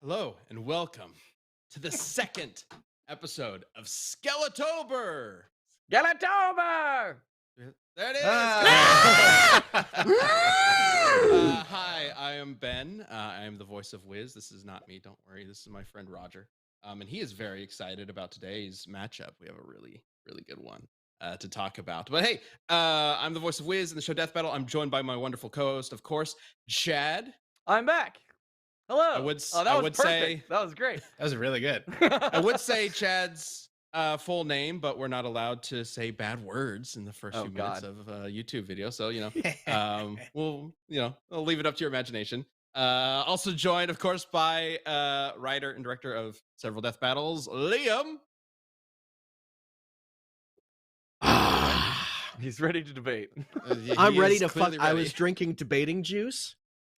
Hello and welcome to the second episode of Skeletober. SKELETOBER! There it is. Ah! Hi, I am Ben. I am the voice of Wiz. This is not me. Don't worry. This is my friend Roger. And he is very excited about today's matchup. We have a really good one to talk about. But hey, I'm the voice of Wiz in the show Death Battle. I'm joined by my wonderful co-host, of course, Chad. I'm back. Hello. I would perfect. say that was great. That was really good. I would say Chad's full name, but we're not allowed to say bad words in the first few minutes of a YouTube video. So, I'll leave it up to your imagination. Also joined, of course, by writer and director of several death battles, Liam. He's ready to debate. I'm ready to fuck. I was drinking debating juice,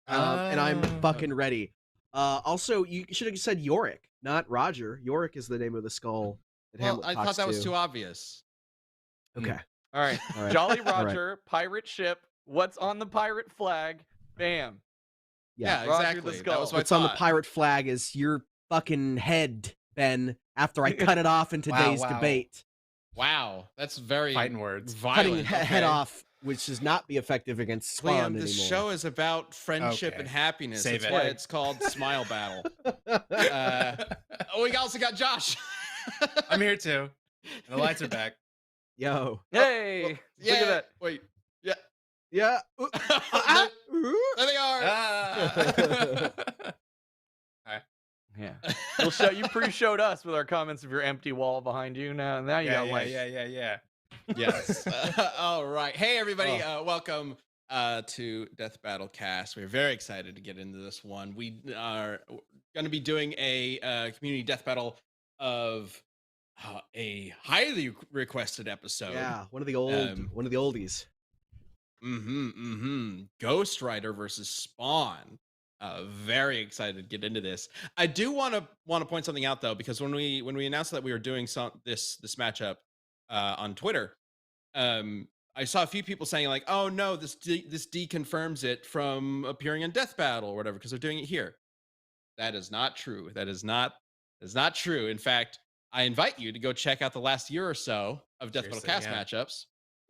and I'm fucking ready. Also, you should have said Yorick, not Roger. Yorick is the name of the skull that Hamlet I talks thought that was to. too obvious. Okay. All right. All right. Jolly Roger, pirate ship. What's on the pirate flag? Bam. Yeah, Roger exactly. the That skull. was my What's on the thought. pirate flag is your fucking head, Ben, after I cut it off in today's wow. debate. Wow, that's very Fighting words. violent. Cutting head Okay. off, which does not be effective against Spawn Liam, anymore. this show is about friendship Okay. and happiness. Save That's it. why it's called Smile Battle. We also got Josh. I'm here too. And the lights are back. Yo. Hey. Look at that. Wait. Yeah. There they are. Hi. Yeah. We'll show you pre-showed us with our comments of your empty wall behind you. Now you got light. Yeah. Yes. All right. Hey, everybody. Welcome to Death Battle Cast. We're very excited to get into this one. We are going to be doing a community death battle of a highly requested episode. Yeah, one of the oldies. Ghost Rider versus Spawn. Very excited to get into this. I do want to point something out though, because when we announced that we were doing this matchup on Twitter, I saw a few people saying like, "Oh no, this deconfirms it from appearing in Death Battle or whatever because they're doing it here." That is not true. That is not true. In fact, I invite you to go check out the last year or so of Death Battle Cast matchups.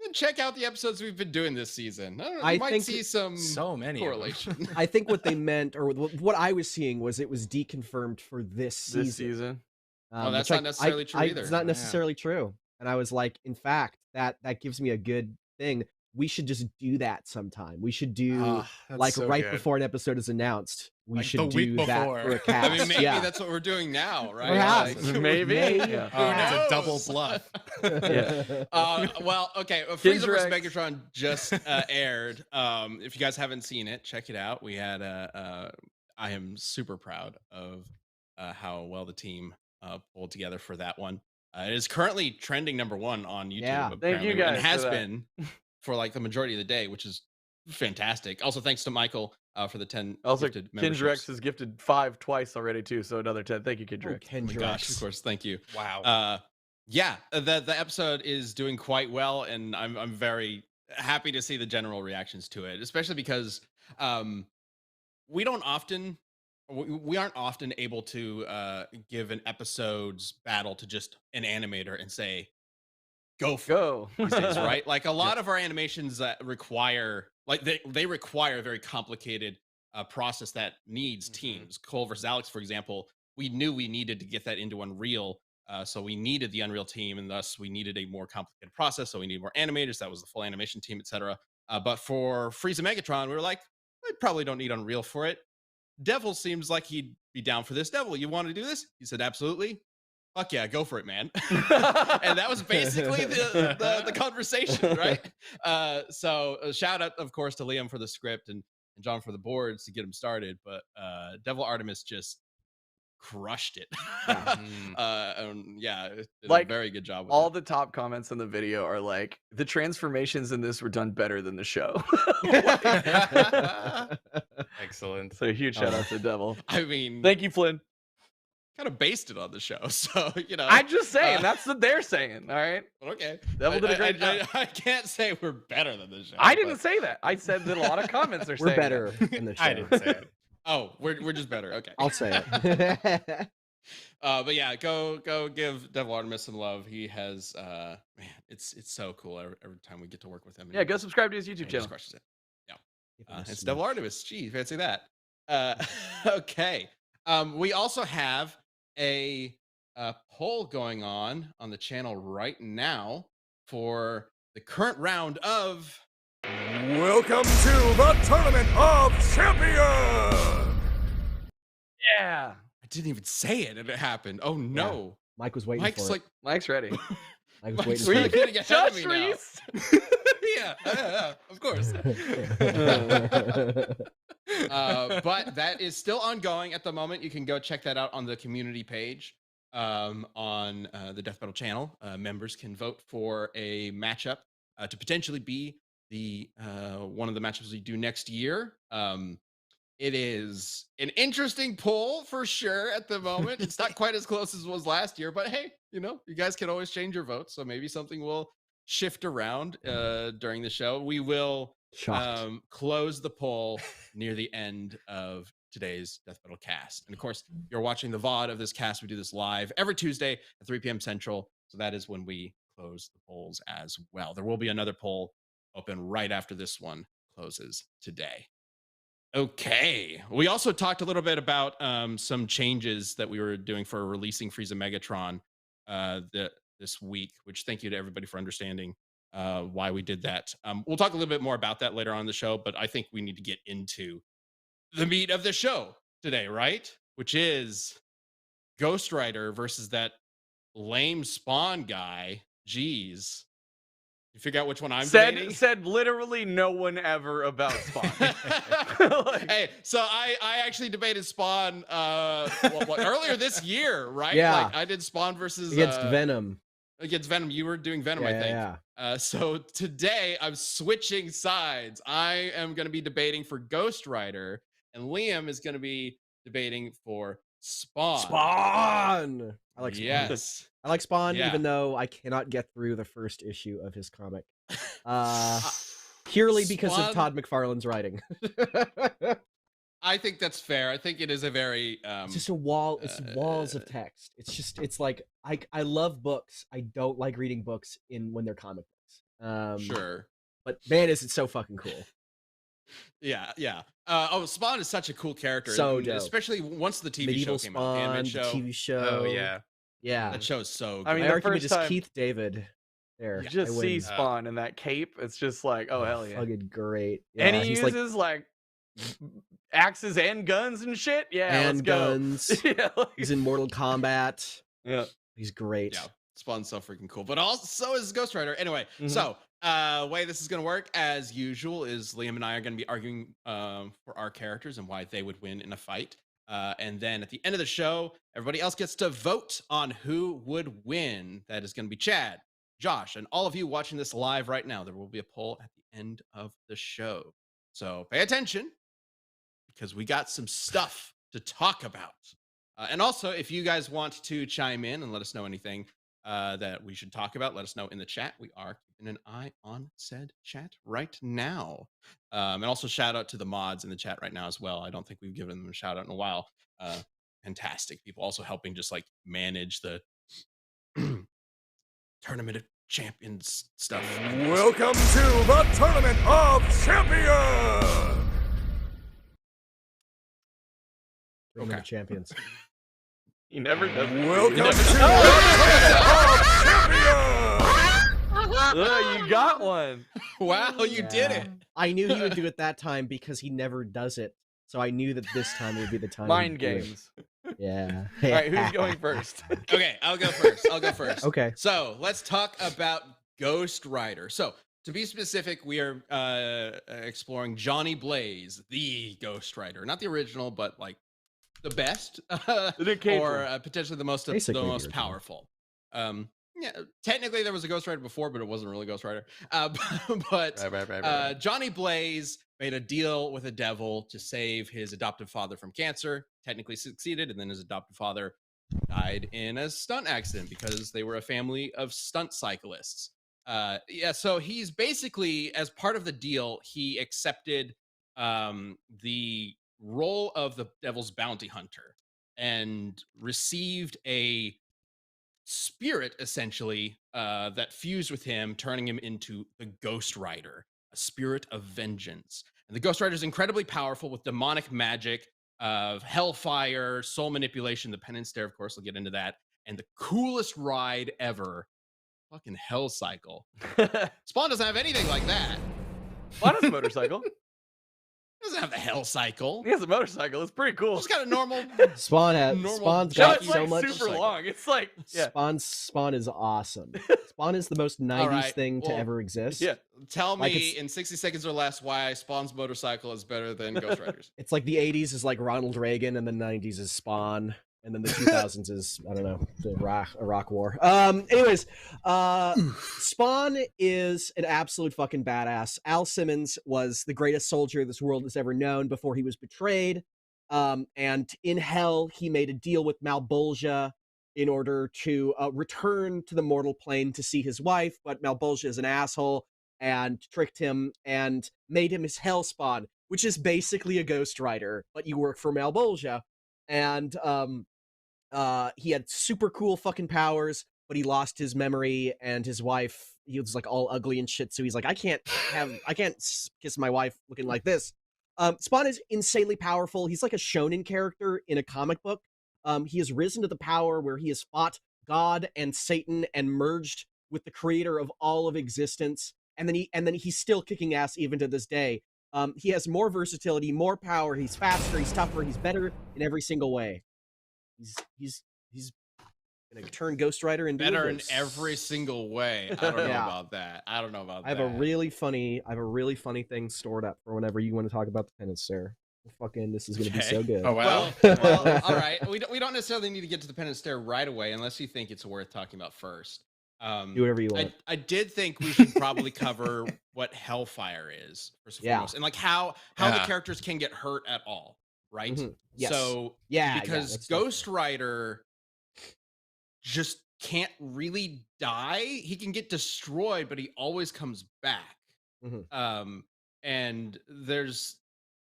And check out the episodes we've been doing this season. I don't know, you might see so many correlation. I think what they meant, or what I was seeing, was it was deconfirmed for this season. This season. Well, that's which not necessarily true either. It's not necessarily true. And I was like, in fact, that gives me a good thing. We should just do that sometime. We should do before an episode is announced. We Like should the week do that before. for a cast. I mean, maybe yeah. that's what we're doing now, right? Perhaps. Like, Maybe. Yeah. It's a double knows? bluff. Well, okay. Frieza vs. Kindred. Megatron just aired. If you guys haven't seen it, check it out. We had I am super proud of how well the team pulled together for that one. It is currently trending #1 on YouTube. Yeah. Thank you apparently, guys and has for that. been for like the majority of the day, which is fantastic. Also, thanks to Michael for the 10 Also, gifted Kindrex memberships. has gifted 5 twice already too, so another 10. Thank you, Oh, Kindrex. Oh my gosh, of course, thank you. Wow. Yeah, the episode is doing quite well, and I'm very happy to see the general reactions to it, especially because we aren't often able to give an episode's battle to just an animator and say go for Go. it these days, right? Like a lot of our animations require they require a very complicated process that needs teams. Cole versus Alex, for example, we knew we needed to get that into Unreal. So we needed the Unreal team, and thus we needed a more complicated process. So we need more animators. That was the full animation team, etc. But for Frieza Megatron, we were like, I probably don't need Unreal for it. Devil seems like he'd be down for this. Devil, you want to do this? He said, absolutely. Fuck yeah, go for it, man. And that was basically the conversation, right? So a shout out, of course, to Liam for the script and John for the boards to get him started. But Devil Artemis just crushed it. Did Like, a very good job with All it. the top comments in the video are like, the transformations in this were done better than the show. Excellent. So huge shout out to Devil. I mean, Thank you, Flynn. kind of based it on the show, so I'm just saying, that's what they're saying. All right. okay. Devil did a great job. I can't say we're better than the show. I didn't but- say that. I said that a lot of comments are We're saying better that. in the show. I didn't say it. Oh, we're just better. Okay. I'll say it. But yeah, go give Devil Artemis some love. He has man, it's so cool every time we get to work with him. Yeah, go subscribe to his YouTube He just channel. crushes it. Yeah. Give him a It's smooch. Devil Artemis. Gee, fancy that. Okay. We also have a poll going on the channel right now for the current round of Welcome to the Tournament of Champions! Yeah. I didn't even say it and it happened. Oh no. Mike was waiting Mike's for like it. Mike's ready. Mike was Mike's waiting really for it. getting ahead of Josh me now. Reese. yeah, of course. But that is still ongoing at the moment. You can go check that out on the community page on the Death Battle channel. Members can vote for a matchup to potentially be the one of the matchups we do next year. It is an interesting poll for sure at the moment. It's not quite as close as it was last year, but hey, you guys can always change your votes. So maybe something will shift around during the show. We will Shocked. close the poll near the end of today's Death Battle cast. And of course, you're watching the VOD of this cast. We do this live every Tuesday at 3 p.m. Central. So that is when we close the polls as well. There will be another poll open right after this one closes today. Okay. We also talked a little bit about some changes that we were doing for releasing Frieza Megatron this week, which thank you to everybody for understanding why we did that. We'll talk a little bit more about that later on in the show, but I think we need to get into the meat of the show today, right? Which is Ghost Rider versus that lame Spawn guy. Jeez. You figure out which one I'm debating? Said literally no one ever about Spawn. Hey, so I actually debated Spawn earlier this year, right? Yeah. Like I did Spawn versus Against Venom. Against Venom. You were doing Venom, I think. Yeah. So today I'm switching sides. I am going to be debating for Ghost Rider, and Liam is going to be debating for Spawn. Spawn. I like Spawn. Yes. I like Spawn, Yeah. even though I cannot get through the first issue of his comic. Purely because of Spawn- Todd McFarlane's writing. I think that's fair. I think it is a very It's just a wall. It's walls of text. It's like I love books. I don't like reading books when they're comic books. sure. But man, is it so fucking cool. Yeah. Spawn is such a cool character. So and dope. especially once the TV Medieval show came out, the Spawn, animated the show. TV show. Oh yeah. Yeah. That show is so good. I mean, My the argument first is time Keith David. There. you just I see win. Spawn in that cape. It's just like, oh hell yeah. Fucking great. And Yeah, he he's uses like axes and guns and shit. Yeah, let's and go. guns. Yeah, like- He's in Mortal Kombat. yeah. He's great. Yeah, Spawn's so freaking cool. But also so is Ghost Rider. Anyway, Mhm. so way this is gonna work, as usual, is Liam and I are gonna be arguing for our characters and why they would win in a fight. And then at the end of the show, everybody else gets to vote on who would win. That is gonna be Chad, Josh, and all of you watching this live right now. There will be a poll at the end of the show. So pay attention, because we got some stuff to talk about. And also, if you guys want to chime in and let us know anything that we should talk about, let us know in the chat. We are keeping an eye on said chat right now. And also shout out to the mods in the chat right now as well. I don't think we've given them a shout out in a while. Fantastic people also helping just like manage the Tournament of Champions stuff. Welcome to the Tournament of Champions! Tournament Okay. of Champions. He never does. Welcome to never the does. Tournament of Champions! You got one. Wow, you did it. I knew he would do it that time because he never does it. So I knew that this time would be the time. Mind he'd do it. games. Yeah. All right, who's going first? Okay, I'll go first. Okay. So let's talk about Ghost Rider. So to be specific, we are exploring Johnny Blaze, the Ghost Rider, not the original, but like the best, Nick Cage or one. potentially the most Basically the most original. powerful. Yeah, technically there was a Ghost Rider before, but it wasn't really Ghost Rider. But Right. Johnny Blaze made a deal with a devil to save his adoptive father from cancer. Technically succeeded, and then his adoptive father died in a stunt accident because they were a family of stunt cyclists. So he's basically, as part of the deal, he accepted the role of the devil's bounty hunter and received a spirit essentially that fused with him, turning him into the Ghost Rider, a spirit of vengeance. And the Ghost Rider is incredibly powerful with demonic magic of hellfire, soul manipulation, the penance stare, of course, we'll get into that, and the coolest ride ever, fucking Hell Cycle. Spawn doesn't have anything like that. Spawn has a motorcycle. Doesn't have the Hell Cycle. He has a motorcycle. It's pretty cool. Just got a normal. Spawn's No, got it's so like much. super long. It's like Spawn is awesome. Spawn is the most 90s thing to ever exist. Yeah. Tell Like, me in 60 seconds or less why Spawn's motorcycle is better than Ghost Rider's. It's like the 80s is like Ronald Reagan, and the 90s is Spawn, and then the 2000s is, I don't know, the Iraq War. Anyways, Spawn is an absolute fucking badass. Al Simmons was the greatest soldier this world has ever known before he was betrayed. And in hell, he made a deal with Malbolgia in order to return to the mortal plane to see his wife, but Malbolgia is an asshole and tricked him and made him his Hell Spawn, which is basically a Ghost Rider, but you work for Malbolgia. And he had super cool fucking powers, but he lost his memory, and his wife, he was like all ugly and shit, so he's like, I can't kiss my wife looking like this. Spawn is insanely powerful. He's like a shonen character in a comic book. He has risen to the power where he has fought God and Satan and merged with the creator of all of existence. And then he's still kicking ass even to this day. He has more versatility, more power. He's faster. He's tougher. He's better in every single way. He's gonna turn Ghost Rider into better in every single way. I don't know about that. I don't know about that. I have a really funny thing stored up for whenever you want to talk about the penance stare. Fucking, this is gonna be so good. Oh wow. Well, all right. We don't necessarily need to get to the penance stare right away unless you think it's worth talking about first. Do whatever you want. I did think we should probably cover what Hellfire is first and foremost, and like how the characters can get hurt at all, right? Mm-hmm. Yes. So because Ghost Rider just can't really die. He can get destroyed, but he always comes back. Mm-hmm. And there's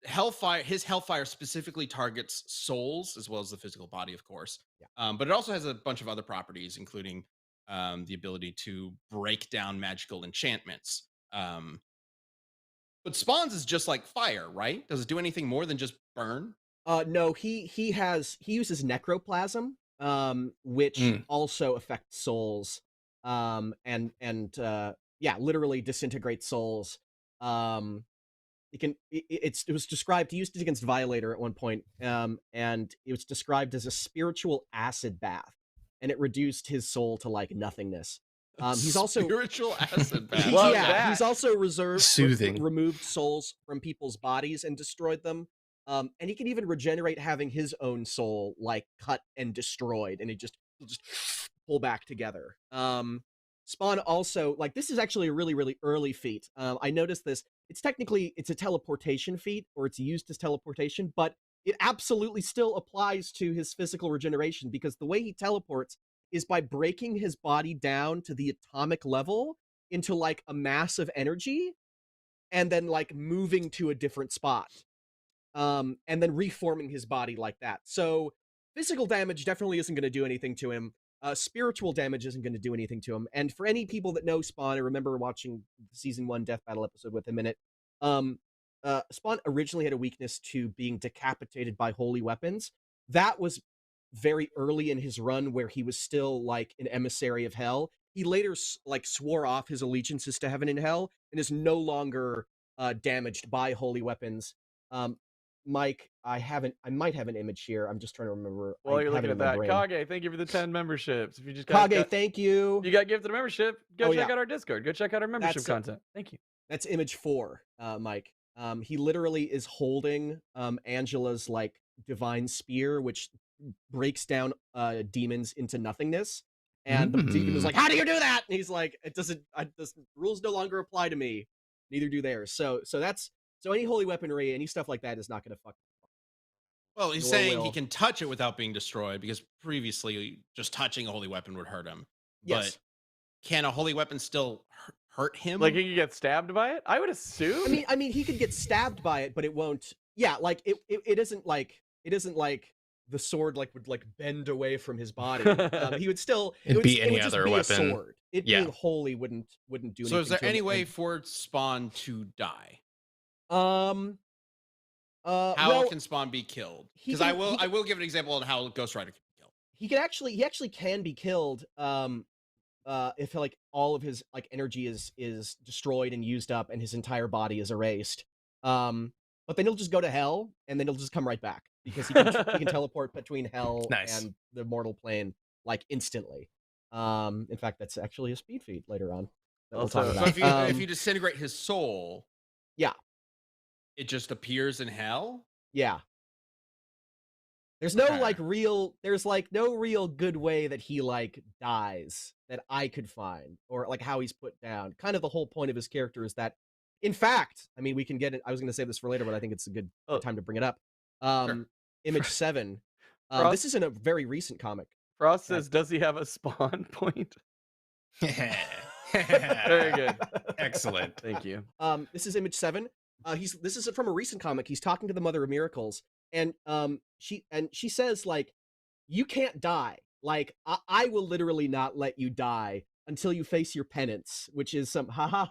Hellfire. His Hellfire specifically targets souls as well as the physical body, of course. Yeah. But it also has a bunch of other properties, including the ability to break down magical enchantments. But Spawn's is just like fire, right? Does it do anything more than just burn? No, he uses necroplasm, which also affects souls, and literally disintegrates souls. It was described, he used it against Violator at one point, and it was described as a spiritual acid bath, and it reduced his soul to like nothingness. He's also spiritual acid bath. He's also soothing, removed souls from people's bodies and destroyed them. And he can even regenerate having his own soul like cut and destroyed, and he'll just pull back together. Spawn also, like, this is actually a really, really early feat. I noticed this. It's a teleportation feat, or it's used as teleportation, but it absolutely still applies to his physical regeneration, because the way he teleports is by breaking his body down to the atomic level into like a mass of energy, and then like moving to a different spot. And then reforming his body like that. So physical damage definitely isn't going to do anything to him. Spiritual damage isn't going to do anything to him. And for any people that know Spawn, I remember watching the season 1 Death Battle episode with him in it. Spawn originally had a weakness to being decapitated by holy weapons. That was very early in his run, where he was still like an emissary of hell. He later like swore off his allegiances to heaven and hell and is no longer damaged by holy weapons. Mike, I might have an image here. I'm just trying to remember. Well, you're looking at that. Kage, thank you for the 10 memberships. If you just thank you. You got gifted a membership. Go check out our Discord. Go check out our membership content. Thank you. That's image 4, Mike. He literally is holding Angela's like divine spear, which breaks down demons into nothingness. And the demon is like, "How do you do that?" And he's like, "The rules no longer apply to me. Neither do theirs." So any holy weaponry, any stuff like that is not going to fuck. Well, he's saying he can touch it without being destroyed, because previously just touching a holy weapon would hurt him. Yes. But can a holy weapon still hurt him? Like he could get stabbed by it? I would assume. I mean, he could get stabbed by it, but it won't. yeah, like it isn't like the sword like would like bend away from his body. He would still It'd be it any would just other be weapon. a sword. It Yeah. being holy wouldn't do anything. So is there to him, any way and- for Spawn to die? How How can Spawn be killed? he Because I can- will he can- I will give an example on how Ghost Rider can be killed. he actually can be killed if like all of his like energy is destroyed and used up and his entire body is erased. But then he'll just go to hell and then he'll just come right back because he can teleport between hell Nice. and the mortal plane like instantly. In fact, that's actually a speed feat later on that we'll talk Also- So about. if you disintegrate his soul, Yeah. it just appears in hell. Yeah. There's no Okay. like real there's like no real good way that he like dies that I could find or like how he's put down. Kind of the whole point of his character is that in fact, I mean we can get it I was going to save this for later but I think it's a good time to bring it up. Image 7. This isn't a very recent comic. Frost says, does he have a spawn point? Very good. Excellent. Thank you. This is Image 7. This is from a recent comic. He's talking to the Mother of Miracles, and she says like, "You can't die. Like I will literally not let you die until you face your penance," which is some ha ha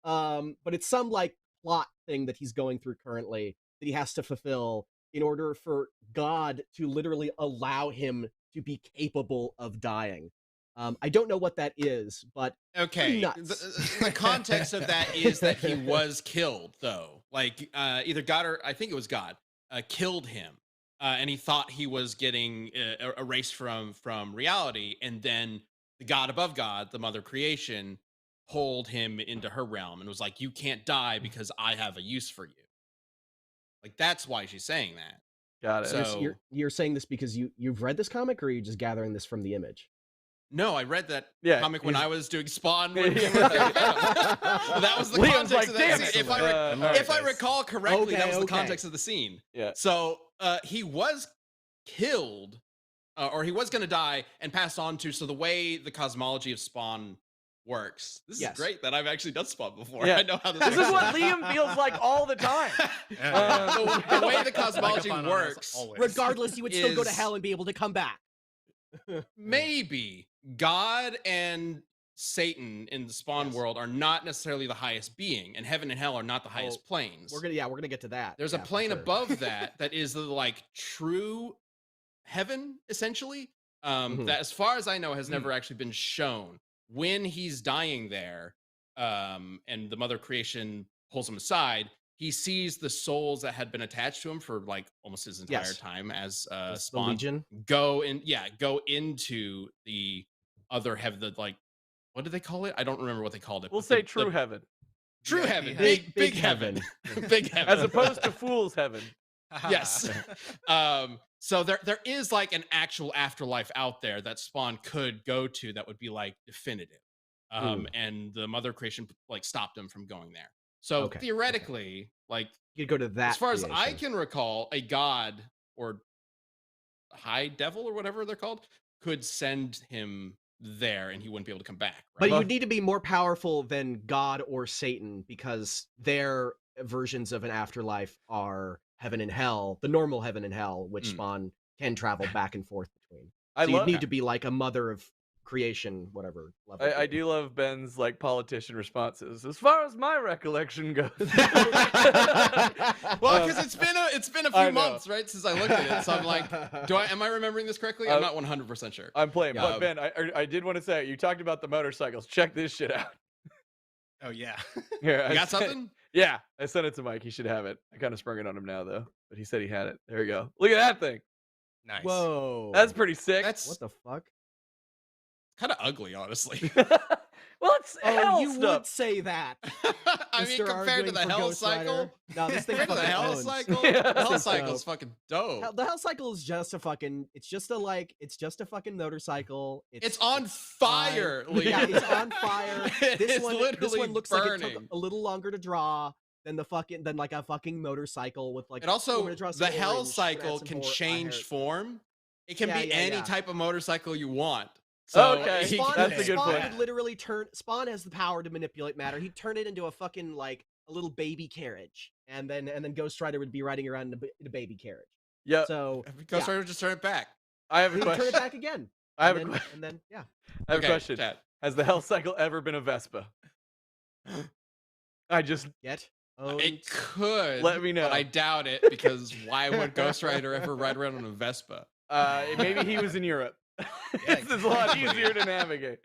ha. But it's some like plot thing that he's going through currently that he has to fulfill in order for God to literally allow him to be capable of dying. I don't know what that is, but Okay. nuts. The context of that is that he was killed, though. Like either God or I think it was God killed him, and he thought he was getting erased from reality, and then the God above God, the Mother of Creation, pulled him into her realm and was like, "You can't die because I have a use for you." Like that's why she's saying that. Got it. So- You're saying this because you've read this comic, or are you just gathering this from the image? No, I read that Yeah, comic when he's- I was doing Spawn. When Yeah. that was the Liam's context like, of "Damn that it." scene. Alright, If I recall correctly, that was the Okay. context of the scene. Yeah. So he was killed, or he was going to die and passed on to. So the way the cosmology of Spawn works, this is Yes. great that I've actually done Spawn before. Yeah. I know how this This is works. what Liam feels like all the time. The way the cosmology Like a fun on us works, always. Regardless, you would still go to Is- hell and be able to come back. maybe God and Satan in the Spawn Yes. world are not necessarily the highest being, and heaven and hell are not the highest planes. We're gonna get to that. There's Yeah, a for plane sure. above that is the like true heaven, essentially. Mhm. That, as far as I know, has never actually been shown. When he's dying there, and the Mother of Creation pulls him aside, he sees the souls that had been attached to him for like almost his entire Yes. time as It's the Spawn Legion. go into the other heaven. The like, what do they call it? I don't remember what they called it. We'll but say the true heaven, True VIP heaven, heaven. big heaven, big heaven, as opposed to fool's heaven. yes. So there is like an actual afterlife out there that Spawn could go to that would be like definitive. And the Mother of Creation like stopped him from going there. So Okay, theoretically, like You could go to that. as far as I creation. can recall, a god or high devil or whatever they're called could send him there and he wouldn't be able to come back. But Right? you would need to be more powerful than God or Satan because their versions of an afterlife are heaven and hell, the normal heaven and hell, which Mm. Spawn can travel back and forth between. I So you'd love. need to be like a mother of creation, whatever level. I do love Ben's like politician responses. As far as my recollection goes. Well, because it's been a I few know. months, right, since I looked at it. So I'm like, am I remembering this correctly? I'm not 100% sure. I'm playing, Yeah. but Ben, I did want to say you talked about the motorcycles. Check this shit out. Oh yeah. Here, You I got sent- something? Yeah, I sent it to Mike. He should have it. I kind of sprung it on him now though, but he said he had it. There we go. Look at that thing. Nice. Whoa. That's pretty sick. That's what the fuck? kind of ugly, honestly. Well, it's Oh, hell you stuff. would say that. I mean, Mr. compared to arguing the for Hell Ghost Rider. Cycle, No, this thing compared to the fucking Hell owns. Cycle, Yeah. the Hell This Cycle thing's is fucking dope. The Hell Cycle is just a fucking. It's just a fucking motorcycle. It's on fire. fine. Yeah, Lee. it's on fire. This It's one literally looks burning. like it took a little longer to draw than like a fucking motorcycle with like. And I'm also, gonna draw the some Hell orange, Cycle add some can more change hair. form. It can Yeah, be yeah, any yeah. type of motorcycle you want. So Okay. he Spawn, That's a good Spawn point. would literally turn. Spawn has the power to manipulate matter. He'd turn it into a fucking like a little baby carriage, and then Ghost Rider would be riding around in a baby carriage. Yeah. So Ghost Rider would just turn it back. I have a he'd turn question. it back again. I have and a then, question. and then yeah. I have Okay, a question. chat. Has the Hell Cycle ever been a Vespa? I just Get It could. Let me know. But I doubt it, because why would Ghost Rider ever ride around on a Vespa? maybe he was in Europe. This is a lot easier to navigate.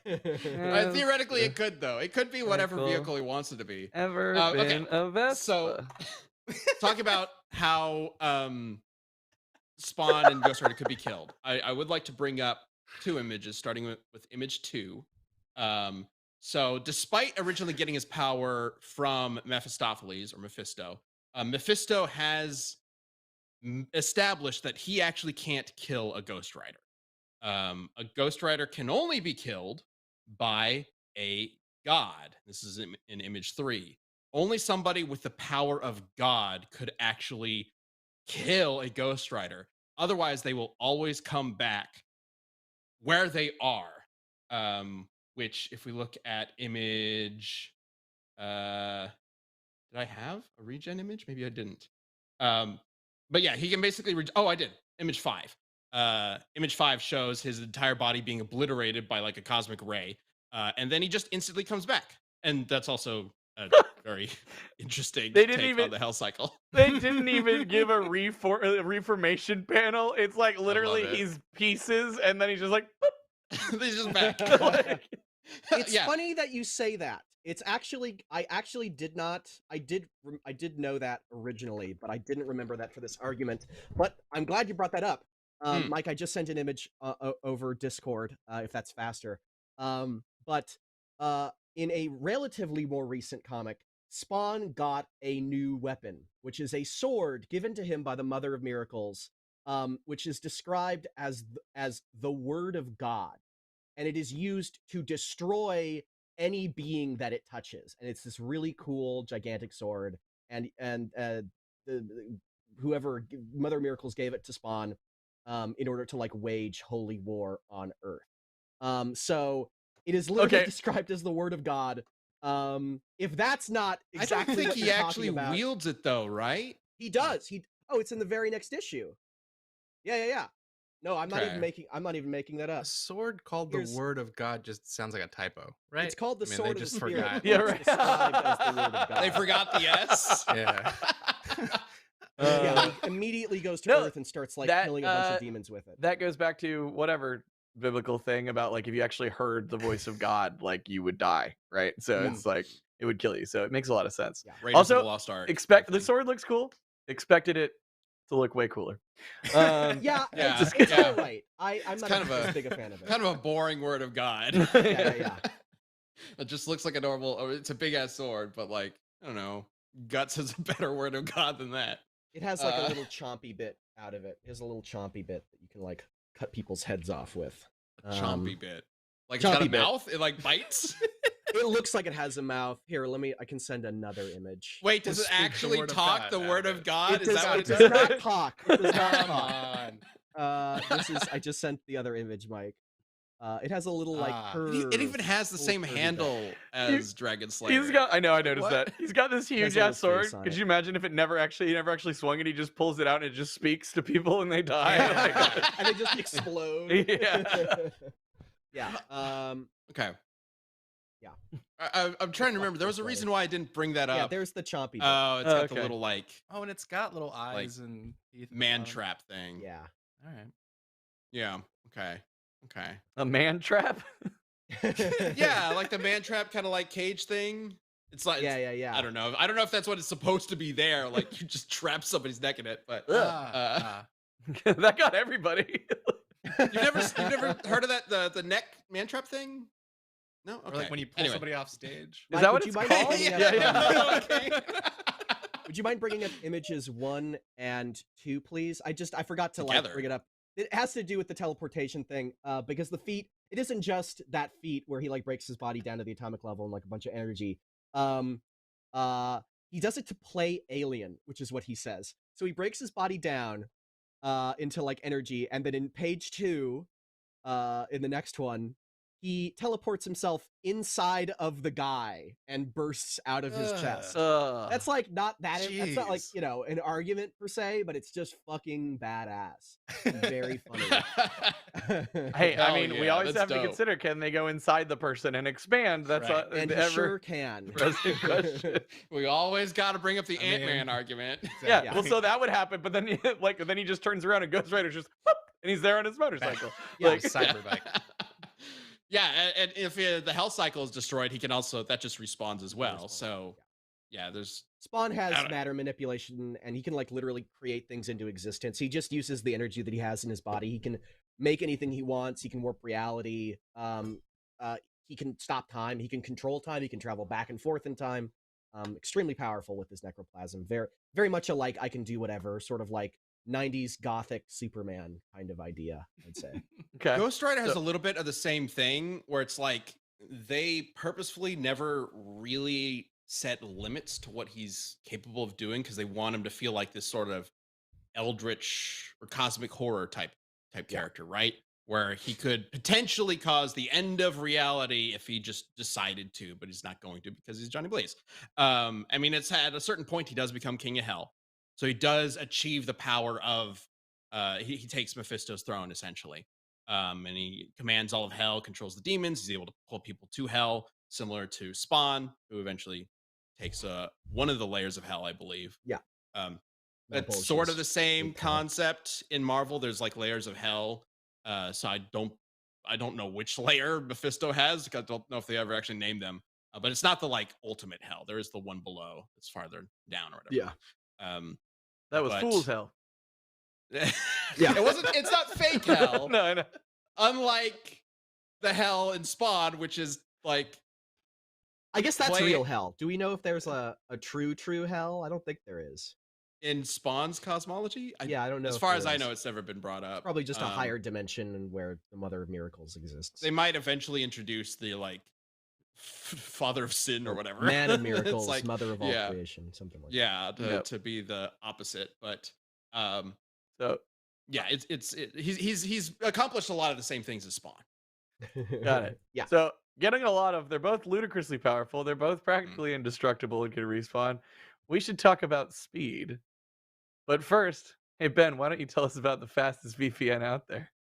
Theoretically, it could, though. It could be whatever Cool. vehicle he wants it to be. Ever okay. been a Vespa? So, talk about how Spawn and Ghost Rider could be killed. I would like to bring up 2 images, starting with image 2. So, despite originally getting his power from Mephistopheles, or Mephisto, Mephisto has established that he actually can't kill a Ghost Rider. A Ghost Rider can only be killed by a god. This is in image 3. Only somebody with the power of God could actually kill a Ghost Rider. Otherwise, they will always come back where they are. Which, if we look at image, did I have a regen image? Maybe I didn't. But yeah, he can basically. Oh, I did. Image 5. Image 5 shows his entire body being obliterated by like a cosmic ray, and then he just instantly comes back. And that's also a very interesting They didn't take even- on the Hell Cycle. They didn't even give a reformation panel. It's like literally it. he's pieces, and then he's just like. He's just back. Like, It's Yeah. funny that you say that. It's actually I did not I did know that originally, but I didn't remember that for this argument. But I'm glad you brought that up. Mike, I just sent an image over Discord, if that's faster. But in a relatively more recent comic, Spawn got a new weapon, which is a sword given to him by the Mother of Miracles, which is described as the Word of God, and it is used to destroy any being that it touches. And it's this really cool, gigantic sword. And whoever Mother of Miracles gave it to Spawn, in order to like wage holy war on Earth. So it is literally Okay. described as the Word of God. If that's not I exactly don't think what he you're actually talking about, wields it, though, right? he does. It's in the very next issue. Yeah. No, I'm not Okay. even making that A up. sword called Here's- the Word of God just sounds like a typo, right? It's called the I mean, Sword they of the just Spirit. forgot. but Yeah, it's right. described as the Word of God. They forgot the S. Yeah. Yeah, he immediately goes to no, Earth and starts like that, killing a bunch of demons with it. that goes back to whatever biblical thing about like if you actually heard the voice of God, like you would die, right? So Yeah. it's like it would kill you. So it makes a lot of sense. Yeah. Raiders Also, of the Lost Ark. Expect the thing. sword looks cool. Expected it to look way cooler. Yeah, Yeah, it's yeah. all right. I'm It's not kind of as a- big a fan of it. Kind of a boring Word of God. Yeah. It just looks like a normal. Oh, it's a big ass sword, but like I don't know, Guts is a better Word of God than that. It has like a Uh, little chompy bit out of it. It has a little chompy bit that you can like cut people's heads off with. A chompy bit. Like it's chompy got a bit. mouth. It like bites. It looks like it has a mouth. Here, I can send another image. Wait, does Just it speak the actually word of talk God the out Word of of it. God? Is does, that what it it does does? not talk. It does not Come talk. on. I just sent the other image, Mike. It has a little like curve. It even has the little same curvy bit. handle as Dragon Slayer. He's got. I know. I noticed What? that. He's got this has huge a little ass sword. face on Could it. you imagine if it never actually swung it? He just pulls it out and it just speaks to people and they die. Like, and they just explode. Yeah. Yeah. Okay. Yeah. I'm trying to remember. There was a Funny. reason why I didn't bring that Yeah, up. there's the chompy bit. Oh, it's got Okay. the little like Oh, and it's got little eyes and teeth. at the man bottom. trap thing. Yeah. All right. Yeah. Okay. Okay. a man trap. Yeah, like the man trap kind of like cage thing. It's like Yeah. I don't know. I don't know if that's what it's supposed to be there. Like you just trap somebody's neck in it, but That got everybody. you've never heard of that the neck man trap thing? No. Okay. Or like when you pull Anyway. somebody off stage. Is Mike, that would what you it's mind called? bringing up, Yeah. Okay. Would you mind bringing up images 1 and 2, please? I forgot to like Together. bring it up. It has to do with the teleportation thing, because the feat, it isn't just that feat where he like breaks his body down to the atomic level and like a bunch of energy. He does it to play alien, which is what he says. So he breaks his body down into like energy, and then in page 2, in the next one, he teleports himself inside of the guy and bursts out of his chest. That's like not that. That's not like Jeez. an argument per se, but it's just fucking badass. And very funny. Hey, I Hell mean, we yeah, always that's have to dope. consider, can they go inside the person and expand? That's Right. And he sure can. pressing question. We always got to bring up the I mean, Ant-Man argument. Yeah, Yeah. well, so that would happen, but then then he just turns around and Ghost Rider's just whoop, and he's there on his motorcycle. Yeah. Like, Cyberbike. Yeah, and if the health cycle is destroyed, he can also that just respawns as well. Respawns, So yeah, there's Spawn I has don't- matter manipulation, and he can like literally create things into existence. He just uses the energy that he has in his body. He can make anything he wants. He can warp reality. He can stop time. He can control time. He can travel back and forth in time. Extremely powerful with his necroplasm. Very, very much alike. I can do whatever. Sort of like 90s gothic Superman kind of idea, I'd say. okay. Ghost Rider has So- a little bit of the same thing where it's like they purposefully never really set limits to what he's capable of doing because they want him to feel like this sort of eldritch or cosmic horror type character, right? Where he could potentially cause the end of reality if he just decided to, but he's not going to because he's Johnny Blaze. I mean, it's at a certain point he does become King of Hell, so he does achieve the power of he takes Mephisto's throne essentially, and he commands all of Hell, controls the demons. He's able to pull people to Hell, similar to Spawn, who eventually takes one of the layers of Hell, I believe. Yeah. It's sort of Malbolgia's the same big power. concept in Marvel. There's like layers of Hell. So I don't know which layer Mephisto has because I don't know if they ever actually named them. But it's not the like ultimate Hell. There is the one below that's farther down or whatever. Yeah. That was but- Fool's Hell. Yeah. It's not fake Hell. No, I know. Unlike the Hell in Spawn, which is like I guess that's Play- real hell. Do we know if there's a true hell? I don't think there is. in Spawn's cosmology. Yeah, I don't know. As if far there as I is. know, it's never been brought up. Probably just a Um, higher dimension and where the Mother of Miracles exists. They might eventually introduce the like Father of Sin or whatever. Man of It's Miracles, like, Mother of all yeah. creation, something like yeah, Yep. to be the opposite. But So yeah, he's accomplished a lot of the same things as Spawn. that. got it. Yeah. So getting a lot of, they're both ludicrously powerful. They're both practically indestructible and can respawn. We should talk about speed. But first, hey Ben, why don't you tell us about the fastest VPN out there?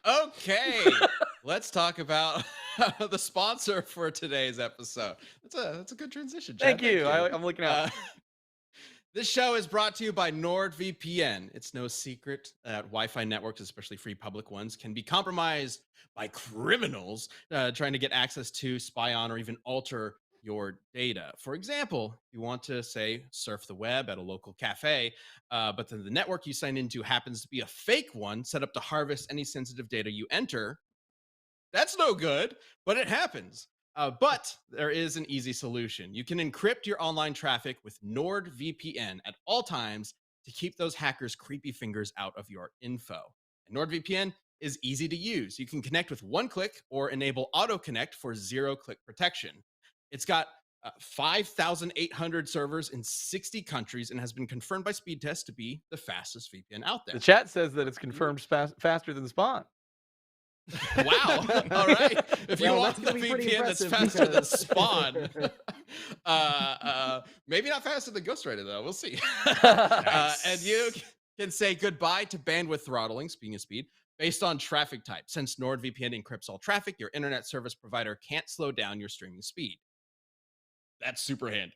Okay, let's talk about the sponsor for today's episode. That's a good transition. Chad. Thank you. I'm looking out. This show is brought to you by NordVPN. It's no secret that Wi-Fi networks, especially free public ones, can be compromised by criminals trying to get access to, spy on, or even alter your data. For example, you want to, say, surf the web at a local cafe, but then the network you sign into happens to be a fake one set up to harvest any sensitive data you enter. That's no good, but it happens. But there is an easy solution. You can encrypt your online traffic with NordVPN at all times to keep those hackers' creepy fingers out of your info. And NordVPN is easy to use. You can connect with one click or enable auto connect for zero-click protection. It's got 5,800 servers in 60 countries and has been confirmed by speed tests to be the fastest VPN out there. The chat says that it's confirmed faster than Spawn. Wow. All right. If you Well, want that's the gonna be pretty VPN that's impressive faster than because- Spawn, maybe not faster than Ghost Rider, though. We'll see. And you can say goodbye to bandwidth throttling, speaking of speed, based on traffic type. Since NordVPN encrypts all traffic, your internet service provider can't slow down your streaming speed. That's super handy.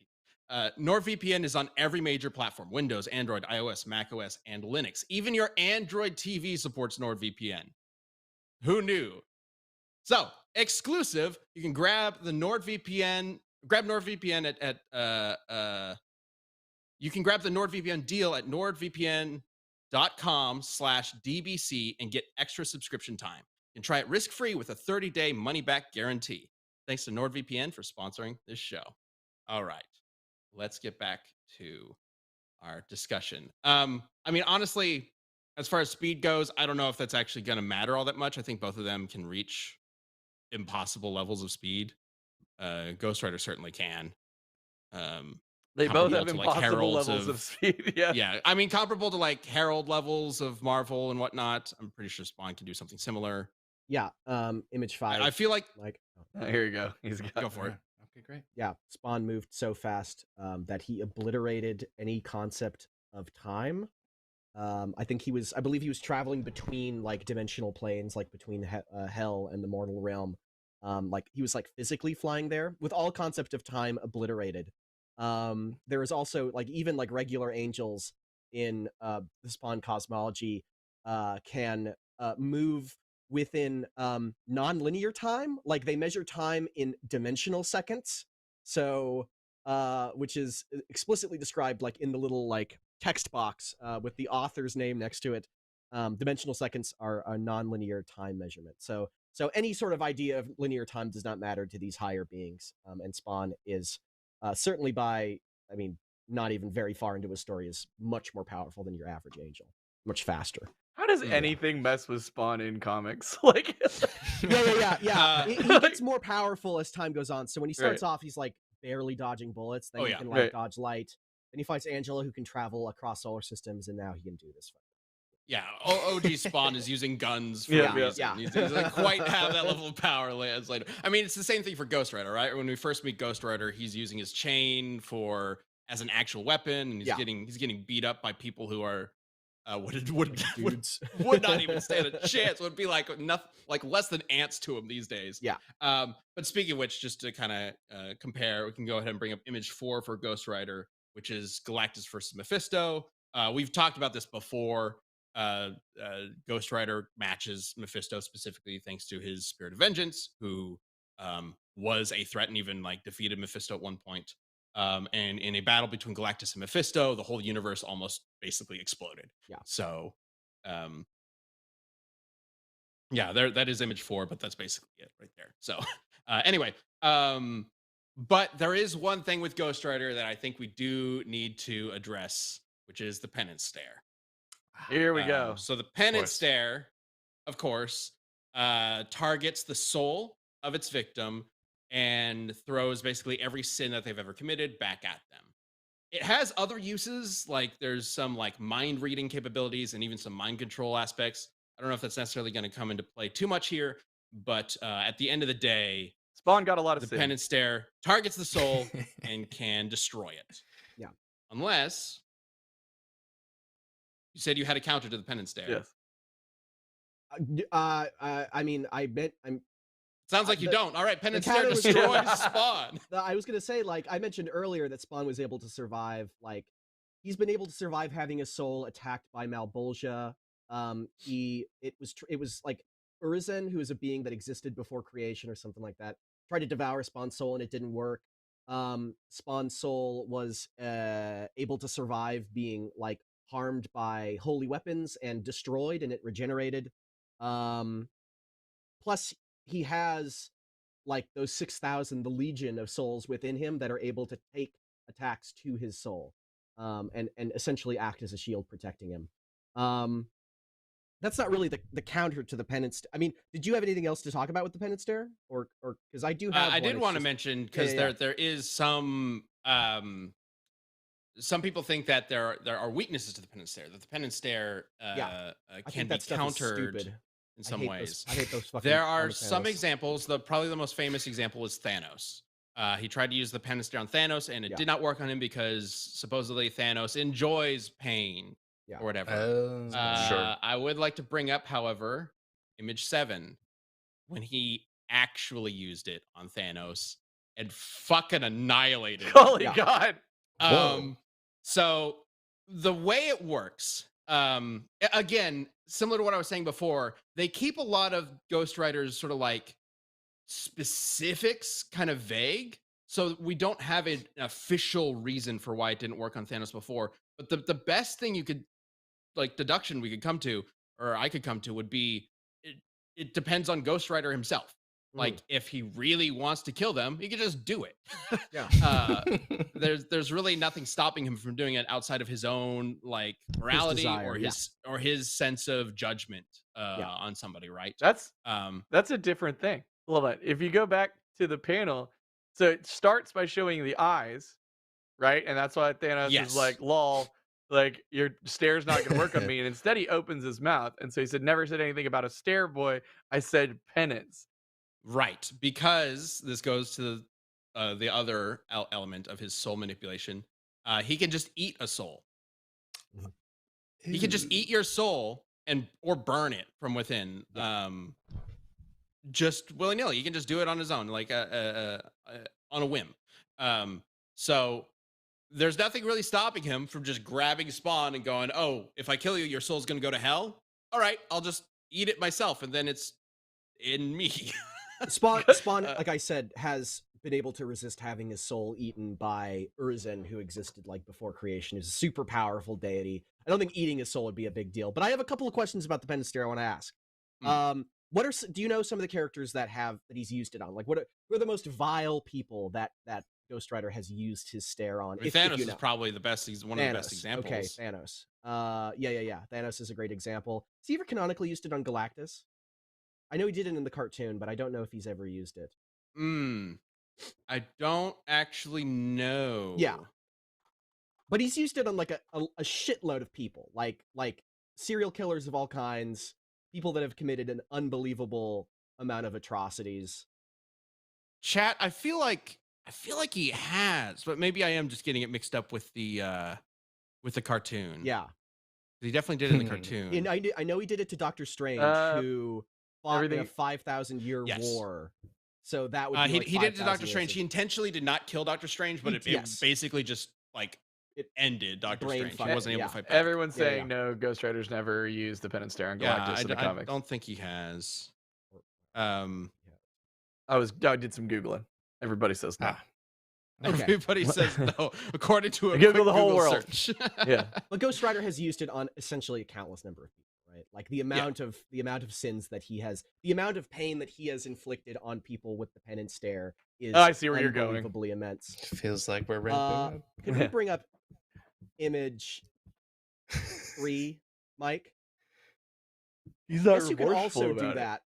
NordVPN is on every major platform: Windows, Android, iOS, macOS, and Linux. Even your Android TV supports NordVPN. Who knew? So, exclusive, you can grab the NordVPN, you can grab the NordVPN deal at nordvpn.com/DBC and get extra subscription time. You can try it risk-free with a 30-day money-back guarantee. Thanks to NordVPN for sponsoring this show. All right, let's get back to our discussion. I mean, honestly, as far as speed goes, I don't know if that's actually going to matter all that much. I think both of them can reach impossible levels of speed. Ghost Rider certainly can. They both have comparable to, like, impossible heralds levels of of- speed. Yeah. Yeah, I mean, comparable to like Herald levels of Marvel and whatnot. I'm pretty sure Spawn can do something similar. Yeah, image I 5. feel like Like, Here you go. He's got go for it. Okay, great. yeah, Spawn moved so fast that he obliterated any concept of time. I believe he was traveling between like dimensional planes, like between hell and the mortal realm. Like he was like physically flying there with all concept of time obliterated. There is also like even like regular angels in the Spawn cosmology can move within non-linear time. Like they measure time in dimensional seconds. So which is explicitly described like in the little like text box with the author's name next to it. Dimensional seconds are a non-linear time measurement. So any sort of idea of linear time does not matter to these higher beings. And Spawn is certainly by, I mean, not even very far into his story, is much more powerful than your average angel. Much faster. How does anything mess with Spawn in comics? Like, Yeah. He gets more powerful as time goes on. So when he starts off, he's like barely dodging bullets. Then he can like dodge light. Then he fights Angela, who can travel across solar systems, and now he can do this. Yeah, OG Spawn is using guns for Yeah, a reason. yeah. He doesn't quite have that level of power as later. I mean, it's the same thing for Ghost Rider, right? When we first meet Ghost Rider, he's using his chain as an actual weapon, and he's getting beat up by people who are would not even stand a chance. Would be like nothing, like less than ants to him these days. Yeah. But speaking of which, just to kind of compare, we can go ahead and bring up image 4 for Ghost Rider, which is Galactus versus Mephisto. We've talked about this before. Ghost Rider matches Mephisto specifically thanks to his Spirit of Vengeance, who was a threat and even like defeated Mephisto at one point. And in a battle between Galactus and Mephisto, the whole universe almost basically exploded. Yeah. So, yeah, that is image 4, but that's basically it right there. So, anyway, but there is one thing with Ghost Rider that I think we do need to address, which is the penance stare. Here we go. So the penance stare, of course, targets the soul of its victim and throws basically every sin that they've ever committed back at them. It has other uses, like there's some like mind reading capabilities and even some mind control aspects. I don't know if that's necessarily going to come into play too much here, but at the end of the day, Spawn got a lot of the sin. penance stare targets the soul and can destroy it. Yeah. Unless you said you had a counter to the penance stare. Yes. I mean, Sounds like you don't. All right, penance stare counter was- destroys Spawn. I was gonna say, like I mentioned earlier, that Spawn was able to survive. Like he's been able to survive having his soul attacked by Malbolgia. It was like Urizen, who is a being that existed before creation or something like that, tried to devour Spawn's soul and it didn't work. Spawn's soul was able to survive being like harmed by holy weapons and destroyed, and it regenerated. Plus he has like those 6,000, the legion of souls within him that are able to take attacks to his soul, and essentially act as a shield protecting him. That's not really the counter to the penance. I mean, did you have anything else to talk about with the penance stare, or because I do have? I did want to mention because there is some people think that there are weaknesses to the penance stare. That the penance stare can be countered in some ways. I hate those fucking. There are some examples. Probably the most famous example is Thanos. He tried to use the penance stare on Thanos, and it did not work on him because supposedly Thanos enjoys pain or whatever. Sure. I would like to bring up, however, image 7, when he actually used it on Thanos and fucking annihilated. Holy God. So the way it works, again, similar to what I was saying before, they keep a lot of Ghost Riders sort of like specifics kind of vague. So we don't have an official reason for why it didn't work on Thanos before. But the best thing you could, like, deduction we could come to, or I could come to, would be it depends on Ghost Rider himself. Like, if he really wants to kill them, he can just do it. There's really nothing stopping him from doing it outside of his own like morality desire, or his sense of judgment on somebody, right? That's a different thing. Hold on. If you go back to the panel, so it starts by showing the eyes, right? And that's why Thanos is like, lol. Like, your stare's not gonna work on me. And instead he opens his mouth. And so he said, never said anything about a stare, boy. I said penance. Right, because this goes to the other element of his soul manipulation. He can just eat a soul. He can just eat your soul or burn it from within, just willy nilly. He can just do it on his own, like on a whim. So there's nothing really stopping him from just grabbing Spawn and going, "Oh, if I kill you, your soul's gonna go to hell. All right, I'll just eat it myself, and then it's in me." Spawn, like I said, has been able to resist having his soul eaten by Urzen, who existed like before creation. He's a super powerful deity. I don't think eating his soul would be a big deal, but I have a couple of questions about the Penance Stare I want to ask. Do you know some of the characters that he's used it on? Like, who are the most vile people that Ghost Rider has used his stare on? I mean, Thanos is probably the best. He's one of the best examples. Okay, Thanos. Yeah. Thanos is a great example. Has he ever canonically used it on Galactus? I know he did it in the cartoon, but I don't know if he's ever used it. I don't actually know. Yeah. But he's used it on like a shitload of people, like serial killers of all kinds, people that have committed an unbelievable amount of atrocities. Chat, I feel like he has, but maybe I am just getting it mixed up with the cartoon. Yeah. He definitely did it in the cartoon. And I know he did it to Doctor Strange, who fought in a 5,000-year war. So that would be he did it to Doctor Strange. He intentionally did not kill Doctor Strange, but it basically just like it ended Doctor Strange. He wasn't able to fight back. Everyone's saying no, Ghost Rider's never used the Penance Stare on Galactus in the comics. I don't think he has. I did some Googling. Everybody says no. Okay. Everybody says no, according to a Google the whole world. Search. Yeah, but Ghost Rider has used it on essentially a countless number of people, right? Like the amount of sins that he has, the amount of pain that he has inflicted on people with the Penance Stare is I see where you're going. Unbelievably immense. Feels like we're ramping up. Can we bring up image 3, Mike? He's not Yes, you can remorseful also about do it. that.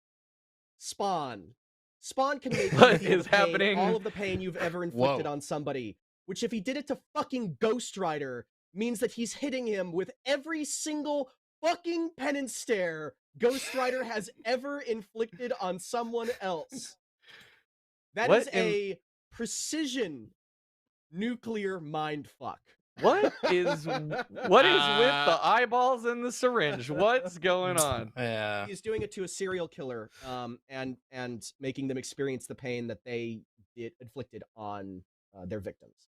Spawn can make What you feel is the pain, happening? all of the pain you've ever inflicted on somebody, which if he did it to fucking Ghost Rider means that he's hitting him with every single fucking Penance Stare Ghost Rider has ever inflicted on someone else. That is a precision nuclear mind fuck. What is with the eyeballs and the syringe? What's going on? Yeah, He's doing it to a serial killer, and making them experience the pain that they inflicted on their victims.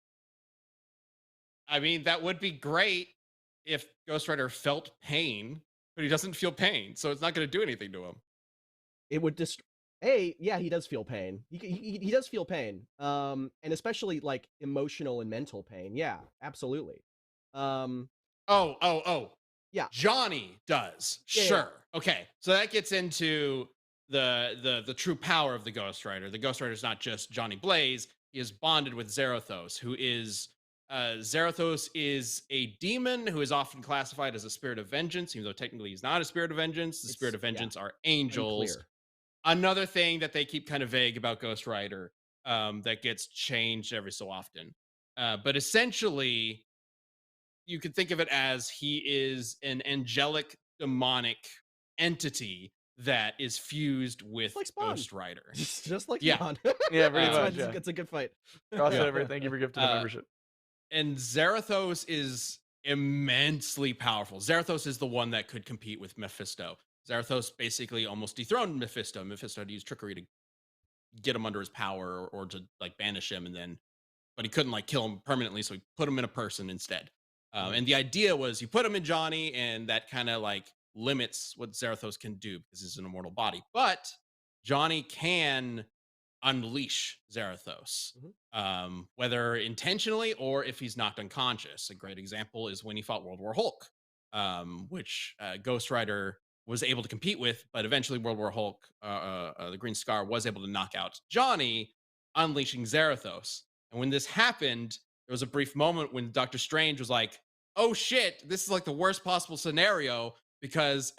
I mean, that would be great if Ghost Rider felt pain, but he doesn't feel pain, so it's not going to do anything to him. It would he does feel pain. He does feel pain, and especially like emotional and mental pain. Yeah, absolutely. Yeah, Johnny does. Sure. Okay, so that gets into the true power of the Ghost Rider. The Ghost Rider is not just Johnny Blaze. He is bonded with Zarathos, who is Zarathos is a demon who is often classified as a spirit of vengeance, even though technically he's not a spirit of vengeance. The spirit of vengeance are angels. Unclear. Another thing that they keep kind of vague about Ghost Rider, that gets changed every so often. But essentially, you could think of it as he is an angelic demonic entity that is fused with like Spawn. Ghost Rider. just like Yeah. Spawn. Yeah, pretty much. It's a good fight. Crossover. Thank you for gifting the membership. And Zarathos is immensely powerful. Zarathos is the one that could compete with Mephisto. Zarathos basically almost dethroned Mephisto. Mephisto had to use trickery to get him under his power or to like banish him, but he couldn't like kill him permanently, so he put him in a person instead. And the idea was you put him in Johnny, and that kind of like limits what Zarathos can do because he's an immortal body. But Johnny can unleash Zarathos, whether intentionally or if he's knocked unconscious. A great example is when he fought World War Hulk, which Ghost Rider was able to compete with, but eventually World War Hulk, the Green Scar, was able to knock out Johnny, unleashing Zarathos. And when this happened, there was a brief moment when Doctor Strange was like, oh shit, this is like the worst possible scenario because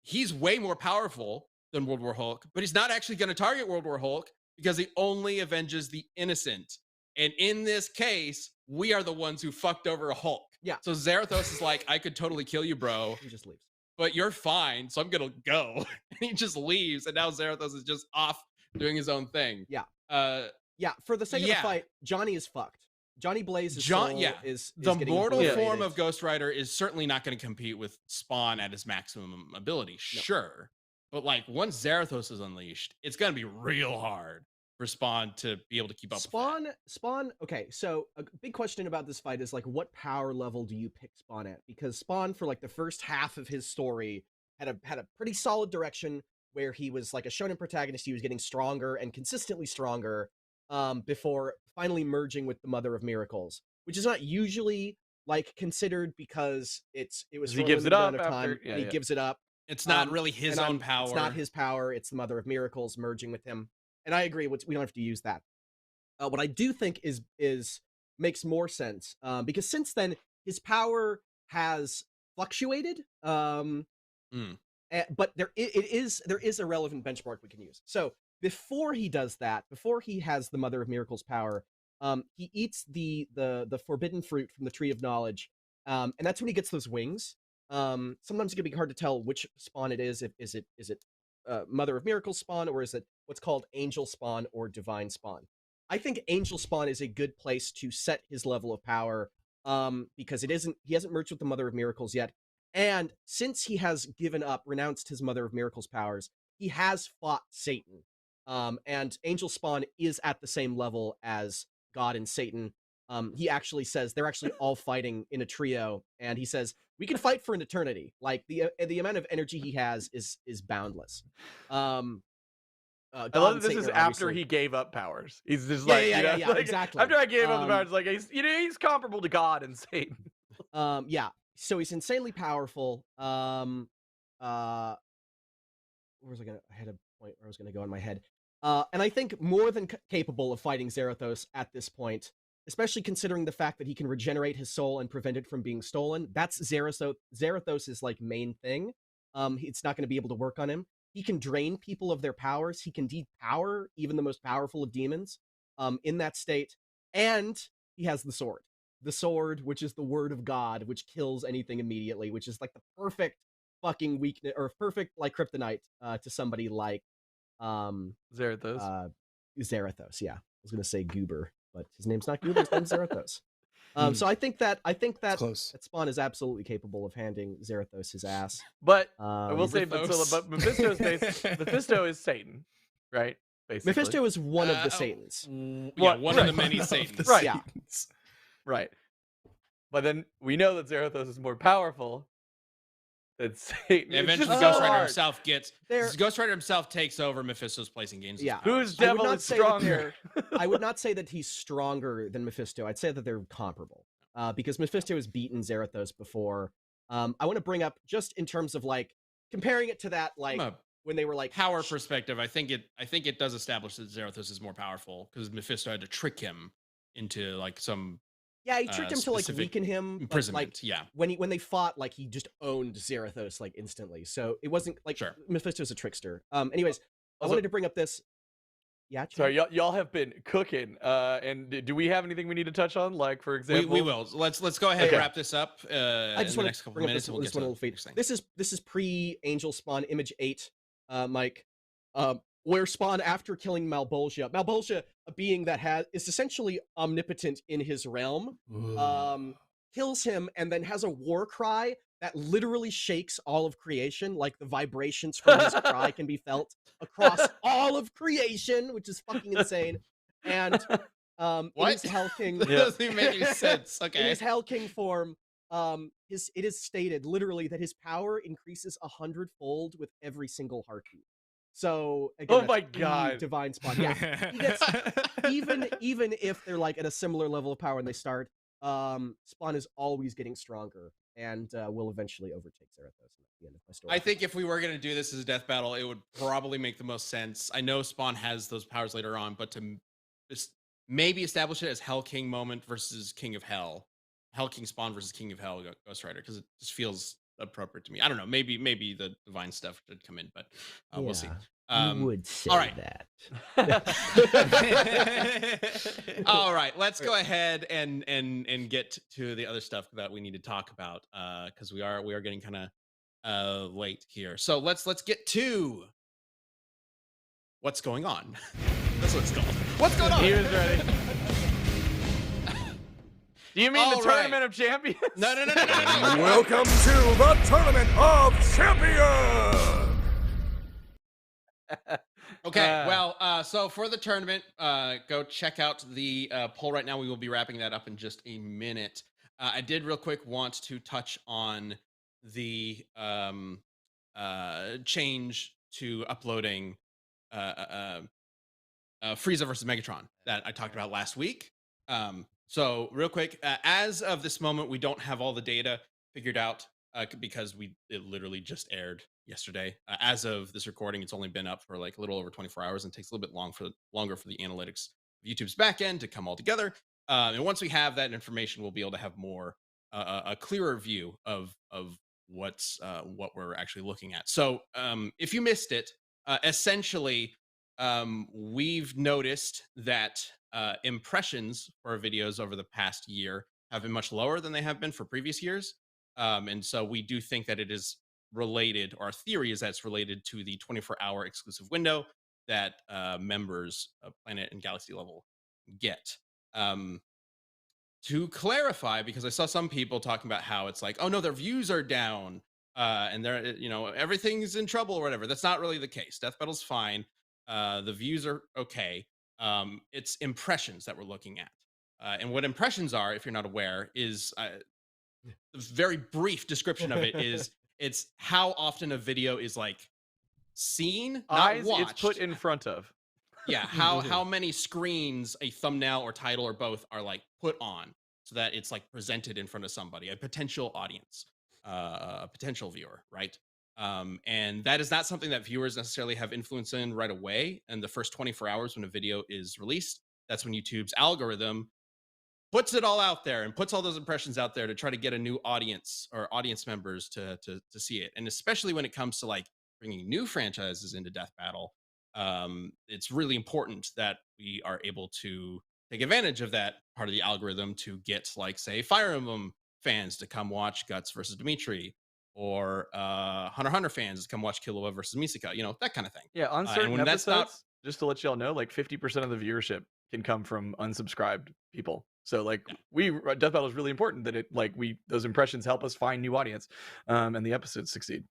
he's way more powerful than World War Hulk, but he's not actually going to target World War Hulk because he only avenges the innocent. And in this case, we are the ones who fucked over Hulk. Yeah. So Zarathos is like, I could totally kill you, bro, He just leaves. but you're fine, so I'm gonna go. And he just leaves, and now Zarathos is just off doing his own thing. Yeah. Uh, Yeah, for the sake of the Yeah. fight, Johnny is fucked. Johnny Blaze's John, soul yeah, is the getting mortal obliterated. form of Ghost Rider is certainly not going to compete with Spawn at his maximum ability. Sure, but like once Zarathos is unleashed, it's going to be real hard for Spawn to be able to keep up. Spawn. Okay, so a big question about this fight is like, what power level do you pick Spawn at? Because Spawn, for like the first half of his story, had a pretty solid direction where he was like a shonen protagonist. He was getting stronger and consistently stronger, before finally merging with the Mother of Miracles, which is not usually like considered because it was He for a gives it limited up amount of time. after- yeah, and he yeah. gives it up. It's not really his own power. It's not his power. It's the Mother of Miracles merging with him. And I agree. We don't have to use that. What I do think is makes more sense, because since then his power has fluctuated. But there is a relevant benchmark we can use. So before he does that, before he has the Mother of Miracles power, he eats the forbidden fruit from the Tree of Knowledge, and that's when he gets those wings. Sometimes it can be hard to tell which spawn it is. Is it Mother of Miracles spawn, or is it what's called Angel spawn or Divine spawn? I think Angel spawn is a good place to set his level of power, because he hasn't merged with the Mother of Miracles yet. And since he has given up, renounced his Mother of Miracles powers, he has fought Satan. And Angel Spawn is at the same level as God and Satan. He actually says they're actually all fighting in a trio, and he says we can fight for an eternity. Like the amount of energy he has is boundless. I love that this is after he gave up powers. He's just like, exactly. After I gave up the powers, like he's comparable to God and Satan. Yeah. So he's insanely powerful. Where was I had a point where I was gonna go in my head. And I think more than capable of fighting Zarathos at this point, especially considering the fact that he can regenerate his soul and prevent it from being stolen. That's Zarathos' like main thing. It's not going to be able to work on him. He can drain people of their powers. He can depower even the most powerful of demons, in that state. And he has the sword. The sword, which is the word of God, which kills anything immediately, which is like the perfect fucking weakness, or perfect like kryptonite to somebody like Zarathos. Zarathos, yeah. I was gonna say Goober, but his name's not Goober, his name's Zarathos. So I think that that Spawn is absolutely capable of handing Zarathos his ass. But I will say, but Mephisto is Satan, right? Basically. Mephisto is one of the Satans. Yeah, one of the many Satans. Right. Yeah. Right. But then we know that Zarathos is more powerful than Satan. Eventually, Ghost Rider himself Ghost Rider himself takes over Mephisto's place in games. Yeah. Whose devil is stronger? I would not say that he's stronger than Mephisto. I'd say that they're comparable. Because Mephisto has beaten Zarathos before. I want to bring up, just in terms of like comparing it to that, like when they were like power perspective, I think it does establish that Zarathos is more powerful because Mephisto had to trick him into like some. Yeah, he tricked him to like weaken him. Imprisonment, like, when they fought, like he just owned Zarathos like instantly. So it wasn't like Mephisto's a trickster. Anyways, I wanted to bring up this. Yeah. Sorry, y'all have been cooking. And do we have anything we need to touch on? Like, for example, we will. Let's go ahead and wrap this up. I just want to bring up this one little feat. This is pre Angel Spawn Image 8, Mike. Where Spawn, after killing Malbolgia, a being that is essentially omnipotent in his realm, kills him and then has a war cry that literally shakes all of creation. Like the vibrations from his cry can be felt across all of creation, which is fucking insane. And in his Hell King, that doesn't even make any sense. Okay, in his Hell King form, it is stated literally that his power increases 100-fold with every single heartbeat. So again, oh my god, Divine Spawn. Yeah, he gets, even if they're like at a similar level of power when they start, Spawn is always getting stronger and will eventually overtake Zarathos at the end of my story. I think if we were going to do this as a death battle, it would probably make the most sense. I know Spawn has those powers later on, but to just maybe establish it as Hell King moment versus King of Hell, Hell King Spawn versus King of Hell Ghost Rider, because it just feels appropriate to me. I don't know. Maybe the divine stuff should come in, but we'll see. You would say all right. that. All right, let's go ahead and get to the other stuff that we need to talk about because we are getting kind of late here. So let's get to what's going on. That's what it's called. What's going on? He was ready. Do you mean All the right. Tournament of Champions? No. Welcome to the Tournament of Champions! Okay, well, so for the tournament, go check out the poll right now. We will be wrapping that up in just a minute. I did real quick want to touch on the change to uploading Frieza versus Megatron that I talked about last week. So real quick, as of this moment, we don't have all the data figured out because it literally just aired yesterday. As of this recording, it's only been up for like a little over 24 hours and takes a little bit longer for the analytics of YouTube's backend to come all together. And once we have that information, we'll be able to have more a clearer view of what we're actually looking at. So if you missed it, essentially, we've noticed that impressions for our videos over the past year have been much lower than they have been for previous years. And so we do think that it is related, or our theory is that it's related to the 24-hour exclusive window that members of Planet and Galaxy level get. To clarify, because I saw some people talking about how it's like, oh no, their views are down and they're, everything's in trouble or whatever. That's not really the case. Death Battle's fine. The views are okay. It's impressions that we're looking at. And what impressions are, if you're not aware, is a very brief description of it is it's how often a video is like seen, not Eyes watched. it's put in front of. Yeah, how many screens a thumbnail or title or both are like put on so that it's like presented in front of somebody, a potential audience, a potential viewer, right? And that is not something that viewers necessarily have influence in right away. And the first 24 hours when a video is released, that's when YouTube's algorithm puts it all out there and puts all those impressions out there to try to get a new audience or audience members to see it. And especially when it comes to like bringing new franchises into Death Battle, it's really important that we are able to take advantage of that part of the algorithm to get, like, say, Fire Emblem fans to come watch Guts versus Dimitri, or Hunter x Hunter fans to come watch Killua versus Misaka, that kind of thing. Yeah, on certain when episodes, that's not- just to let y'all know, like 50% of the viewership can come from unsubscribed people. So like Death Battle is really important that those impressions help us find new audience, and the episodes succeed.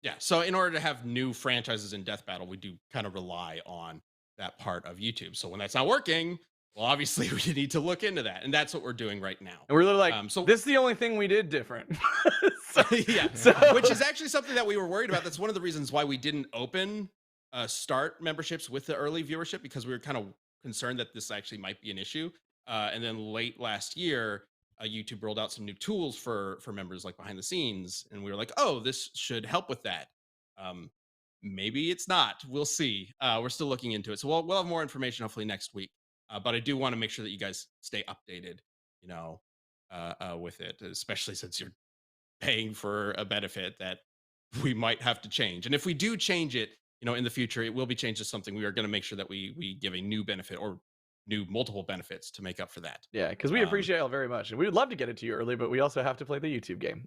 Yeah, so in order to have new franchises in Death Battle, we do kind of rely on that part of YouTube. So when that's not working, well, obviously we need to look into that, and that's what we're doing right now. And we're literally like, this is the only thing we did different. Which is actually something that we were worried about. That's one of the reasons why we didn't open start memberships with the early viewership, because we were kind of concerned that this actually might be an issue. And then late last year, YouTube rolled out some new tools for members, like behind the scenes, and we were like, oh, this should help with that. Maybe it's not. We'll see. We're still looking into it, so we'll have more information hopefully next week. But I do want to make sure that you guys stay updated, with it, especially since you're paying for a benefit that we might have to change. And if we do change it, in the future, it will be changed to something we are going to make sure that we give a new benefit or new multiple benefits to make up for that. Yeah, because we appreciate y'all very much, and we would love to get it to you early, but we also have to play the YouTube game.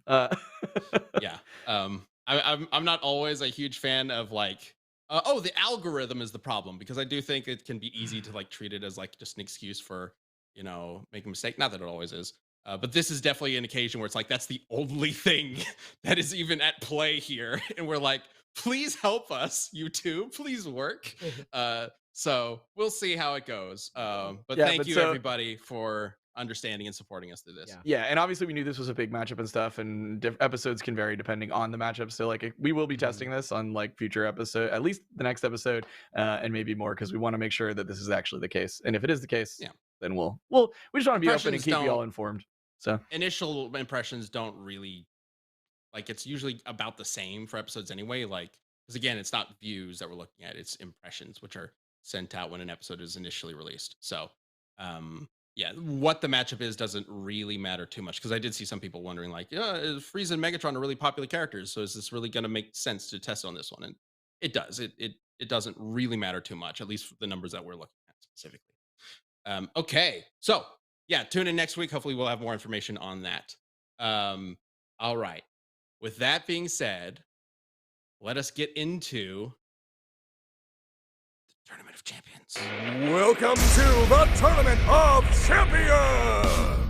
Yeah, I'm not always a huge fan of like, the algorithm is the problem, because I do think it can be easy to like treat it as like just an excuse for making a mistake. Not that it always is, but this is definitely an occasion where it's like that's the only thing that is even at play here, and we're like, please help us, YouTube, please work. So we'll see how it goes. But thank you everybody for understanding and supporting us through this. Yeah, and obviously we knew this was a big matchup and stuff, and episodes can vary depending on the matchup. So like we will be testing this on like future episode, at least the next episode, and maybe more, because we want to make sure that this is actually the case. And if it is the case, then we just want to be open and keep you all informed. So initial impressions don't really, like, it's usually about the same for episodes anyway. Like, because again, it's not views that we're looking at; it's impressions, which are sent out when an episode is initially released. So, what the matchup is doesn't really matter too much, because I did see some people wondering, like, is Frieza and Megatron are really popular characters, so is this really going to make sense to test on this one? And it does. It doesn't really matter too much, at least the numbers that we're looking at specifically. Okay, so yeah, tune in next week. Hopefully, we'll have more information on that. All right. With that being said, let us get into the Tournament of Champions. Welcome to the Tournament of Champions!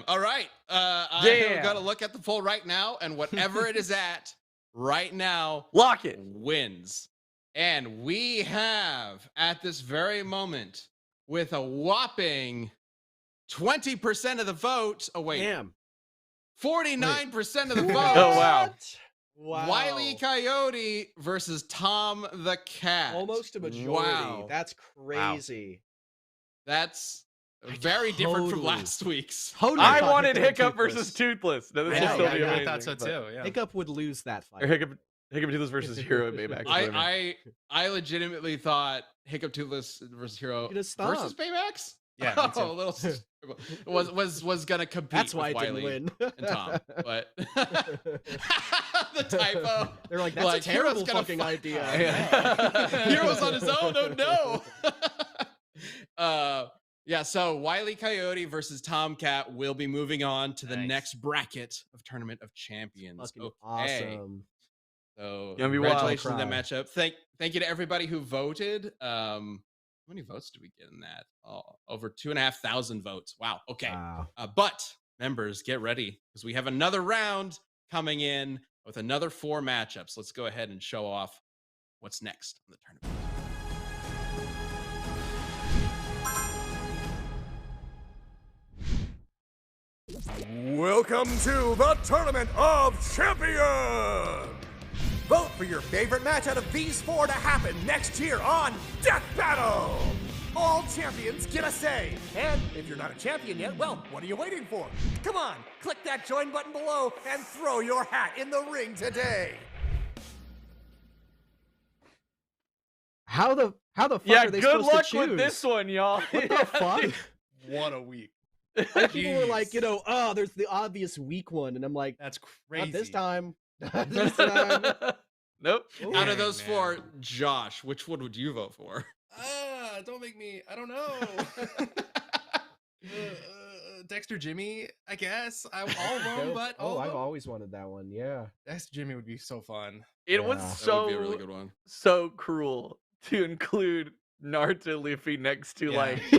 All right. I Damn. got to look at the poll right now, and whatever it is at right now Lock it. wins. And we have, at this very moment, with a whopping 20% of the vote. Oh, wait. Damn. 49% of the vote. Oh, wow. Wow. Wile E. Coyote versus Tom the Cat. Almost a majority. Wow. That's crazy. That's very different from totally- last week's. Totally I thought wanted Hiccup Hiccup Toothless- versus Toothless. No, this Yeah, will still yeah, be yeah, I amazing. I thought so but- too. Yeah. Hiccup would lose that fight. Or Hiccup Toothless versus Hero at Baymax. whatever. I legitimately thought Hiccup Toothless versus Hero Get a stomp. versus Baymax. Yeah, me too. a little was gonna compete. That's why with it didn't Wile E win. and Tom, but the typo. They're like, that's Like, a Hero's terrible gonna fucking fight- idea. Hero's on his own. Oh no. Yeah. So Wile E. Coyote versus Tomcat will be moving on to the Nice. next bracket of Tournament of Champions. Fucking Okay. awesome. So Gonna be wild. congratulations on that Cry. matchup. Thank you to everybody who voted. How many votes did we get in that? Oh, over 2,500 votes. Wow. Okay. Wow. But members, get ready because we have another round coming in with another 4 matchups. Let's go ahead and show off what's next on the tournament. Welcome to the Tournament of Champions! Vote for your favorite match out of these 4 to happen next year on Death Battle! All champions get a say. And if you're not a champion yet, well, what are you waiting for? Come on, click that join button below and throw your hat in the ring today. How the fuck Yeah, are they good supposed luck to choose? with this one, y'all. What the fuck? What a week. Like, people were like, Jeez. oh, there's the obvious weak one, and I'm like, That's crazy. not this time. Not this time. Nope. Out of Dang, those man. 4, Josh, which one would you vote for? Don't make me. I don't know. Dexter Jimmy, I guess. All wrong, but oh, all I've of 'em. always wanted that one. Yeah. Dexter Jimmy would be so fun. It was Yeah. That so would be a really good one. so cruel to include Naruto Luffy next to Yeah. like,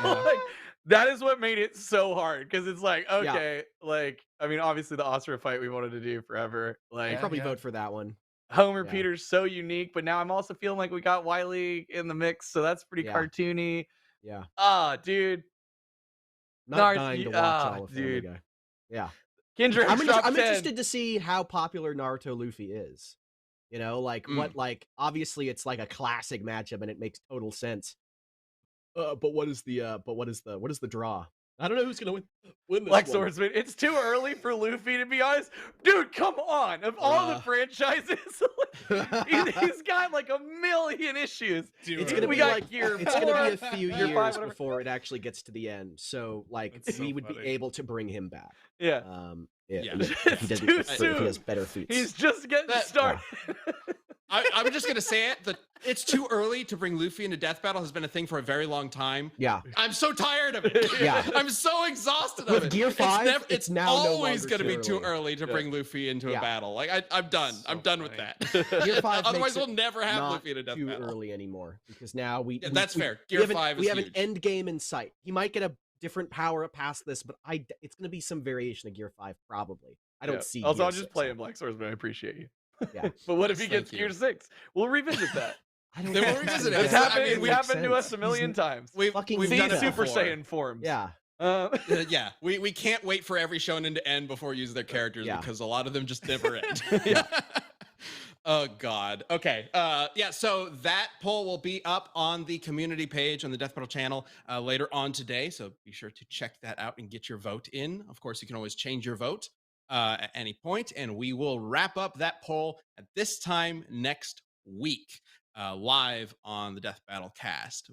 like, that is what made it so hard because it's like okay, like I mean obviously the Asura fight we wanted to do forever. Like I'd probably Yeah. vote for that one. Homer Yeah. Peter's so unique, but now I'm also feeling like we got Wile E in the mix, so that's pretty Yeah. cartoony. Yeah. Dude, Not Naruto- dying to watch all of Family dude. Guy. Yeah. Kendrick I'm top 10. interested to see how popular Naruto Luffy is. You know, like what, like obviously it's like a classic matchup and it makes total sense. But what is the draw? I don't know who's gonna win this Black one. Swordsman. It's too early for Luffy to be honest. Dude, come on. Of all the Bruh. franchises, he's got like a million issues. It's gonna We be got like year it's gonna be a 4, few year years 5, whatever. before it actually gets to the end. So like That's so we would funny. be able to bring him back. Yeah. Yeah. If he doesn't, Too if he soon. has better feats. He's just getting That- started. I'm just gonna say it. It's too early to bring Luffy into Death Battle has been a thing for a very long time. Yeah. I'm so tired of it. Yeah. I'm so exhausted of With it. Gear 5, it's it's now no always longer gonna be too too early to Yeah. bring Luffy into a Yeah. battle. Like I'm done. So I'm done with funny. that. Gear 5 Otherwise, makes we'll it never have not Luffy in a Death too Battle. early anymore because now Yeah, that's fair. Gear 5 we is have huge. an end game in sight. He might get a different power up past this, but it's going to be some variation of Gear 5 probably. I don't Yeah. see. Also, Gear I'll just 6 play on in Black Swordsman. I appreciate you. Yeah. But what if he Yes, gets thank you. Gear 6? We'll revisit that. I don't Then we'll know. revisit it. It's I happened, mean, it's we- happened to sense. us a million times. We've fucking we've See done it Super before. Saiyan forms. Yeah. Yeah, we can't wait for every shonen to end before we use their characters Yeah. because a lot of them just never end. Yeah. Oh God. Okay. Yeah. So that poll will be up on the community page on the Death Battle channel later on today. So be sure to check that out and get your vote in. Of course, you can always change your vote at any point, and we will wrap up that poll at this time next week, live on the Death Battle cast.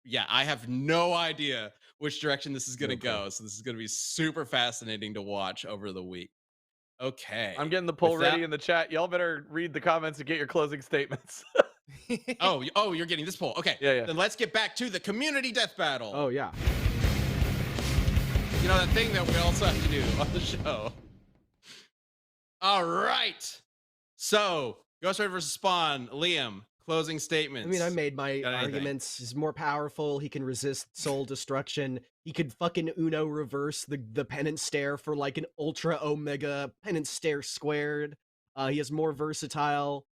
Yeah, I have no idea which direction this is going to No clue. go. So this is going to be super fascinating to watch over the week. Okay. I'm getting the poll With ready that- in the chat. Y'all better read the comments and get your closing statements. Oh, you're getting this poll. Okay. Yeah. Then let's get back to the community death battle. Oh yeah. You know, that thing that we also have to do on the show. All right. So, Ghost Rider versus Spawn. Liam, closing statements. I mean, I made my Got anything? arguments. He's more powerful. He can resist soul destruction. He could fucking Uno reverse the penance stare for like an ultra omega penance stare squared. He has more versatile.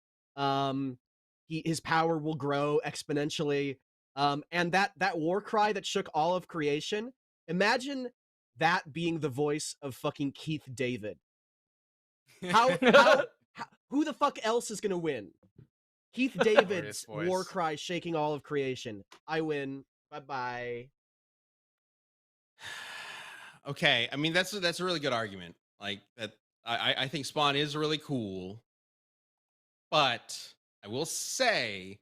His power will grow exponentially. And that war cry that shook all of creation. Imagine that being the voice of fucking Keith David. How who the fuck else is gonna win? Keith David's voice. war cry shaking all of creation. I win. Bye-bye. Okay. I mean, that's a really good argument. Like that. I think Spawn is really cool. But I will say,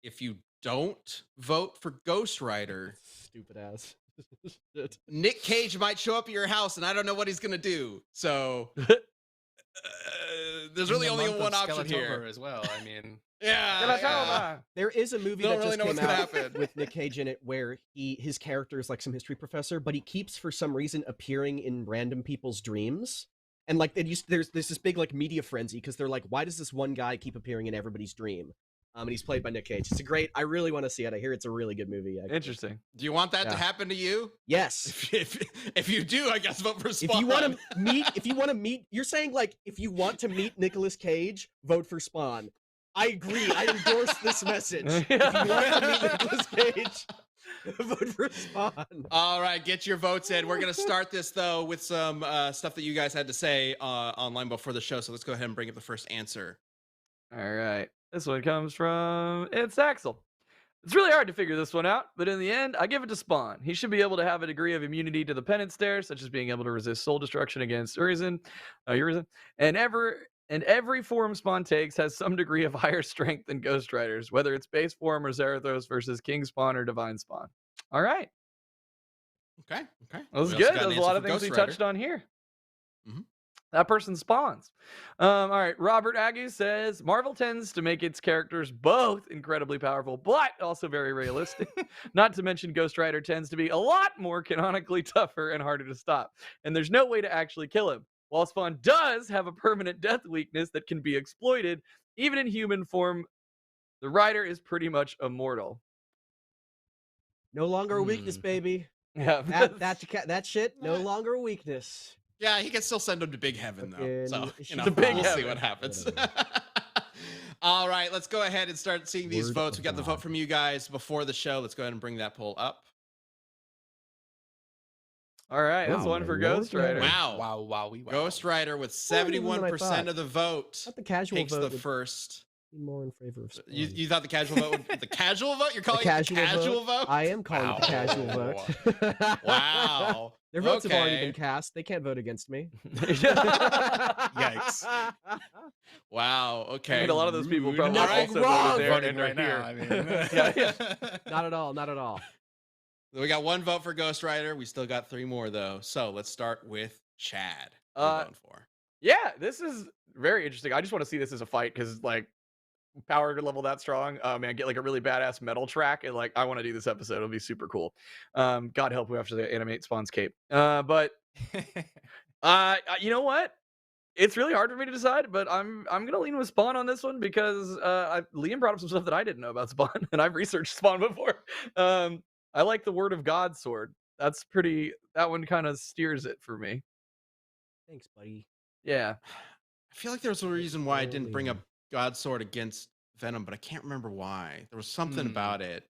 if you don't vote for Ghost Rider, Stupid ass. Shit. Nick Cage might show up at your house, and I don't know what he's gonna do. So there's really In the only month one of option here. Skeletober as well. I mean, Yeah. There is a movie Don't that really just know came what's gonna out happen. with Nick Cage in it where his character is like some history professor, but he keeps for some reason appearing in random people's dreams. And like there's this big like media frenzy because they're like, why does this one guy keep appearing in everybody's dream? And he's played by Nick Cage. It's a great. I really want to see it. I hear it's a really good movie. Actually. Interesting. Do you want that to Yeah. happen to you? Yes. If you do, I guess vote for Spawn. If you want to meet, you're saying like if you want to meet Nicolas Cage, vote for Spawn. I agree. I endorse this message. If you want to meet Nicolas Cage, vote for Spawn. All right, get your votes in. We're gonna start this though with some stuff that you guys had to say online before the show. So let's go ahead and bring up the first answer. All right. This one comes from It's Axel. It's really hard to figure this one out, but in the end, I give it to Spawn. He should be able to have a degree of immunity to the penance stare, such as being able to resist soul destruction against Urizen, and every form Spawn takes has some degree of higher strength than Ghost Riders, whether it's base form or Zarathos versus King Spawn or Divine Spawn. All right. Okay. That was We also good. got an There's a answer lot for of things Ghost we Rider. touched on here. Mhm. That person spawns. All right. Robert Aggie says Marvel tends to make its characters both incredibly powerful, but also very realistic. Not to mention Ghost Rider tends to be a lot more canonically tougher and harder to stop. And there's no way to actually kill him. While Spawn does have a permanent death weakness that can be exploited, even in human form, the Rider is pretty much immortal. No longer a weakness, baby. Yeah. That shit no longer a weakness. Yeah, he can still send him to Big Heaven though. So Fucking you know, To Big we'll see Heaven. what happens. Whatever. All right, let's go ahead and start seeing these Word votes. of We got the God. vote from you guys before the show. Let's go ahead and bring that poll up. All right. That's Wow, one my for lord. Ghost Rider. Wow. wow. Ghost Rider with More even than I 71% thought. of the vote Thought the casual takes vote the would first. be more in favor of Spawn. You thought the casual vote would, the casual vote? You're The calling it the casual vote? I am calling it the casual vote. Wow. Their votes have already Okay. been cast. They can't vote against me. Yikes. Wow. Okay. I mean, a lot of those people Rude. probably All right. Nothing also wrong. voted there Voting and are right now. here. I mean, Yeah. Not at all. Not at all. We got one vote for Ghost Rider. We still got 3 more though. So let's start with Chad. What are you voting for? Yeah, this is very interesting. I just want to see this as a fight because, like, power level that strong. Man, get like a really badass metal track, and like, I want to do this episode. It'll be super cool. God help who after they animate Spawn's cape. But you know what? It's really hard for me to decide, but I'm gonna lean with Spawn on this one because Liam brought up some stuff that I didn't know about Spawn, and I've researched Spawn before. I like the Word of God sword. That's pretty. That one kind of steers it for me. Thanks, buddy. Yeah. I feel like there's a reason why I didn't bring up Holy. God's Sword against Venom, but I can't remember why. There was something Hmm. about it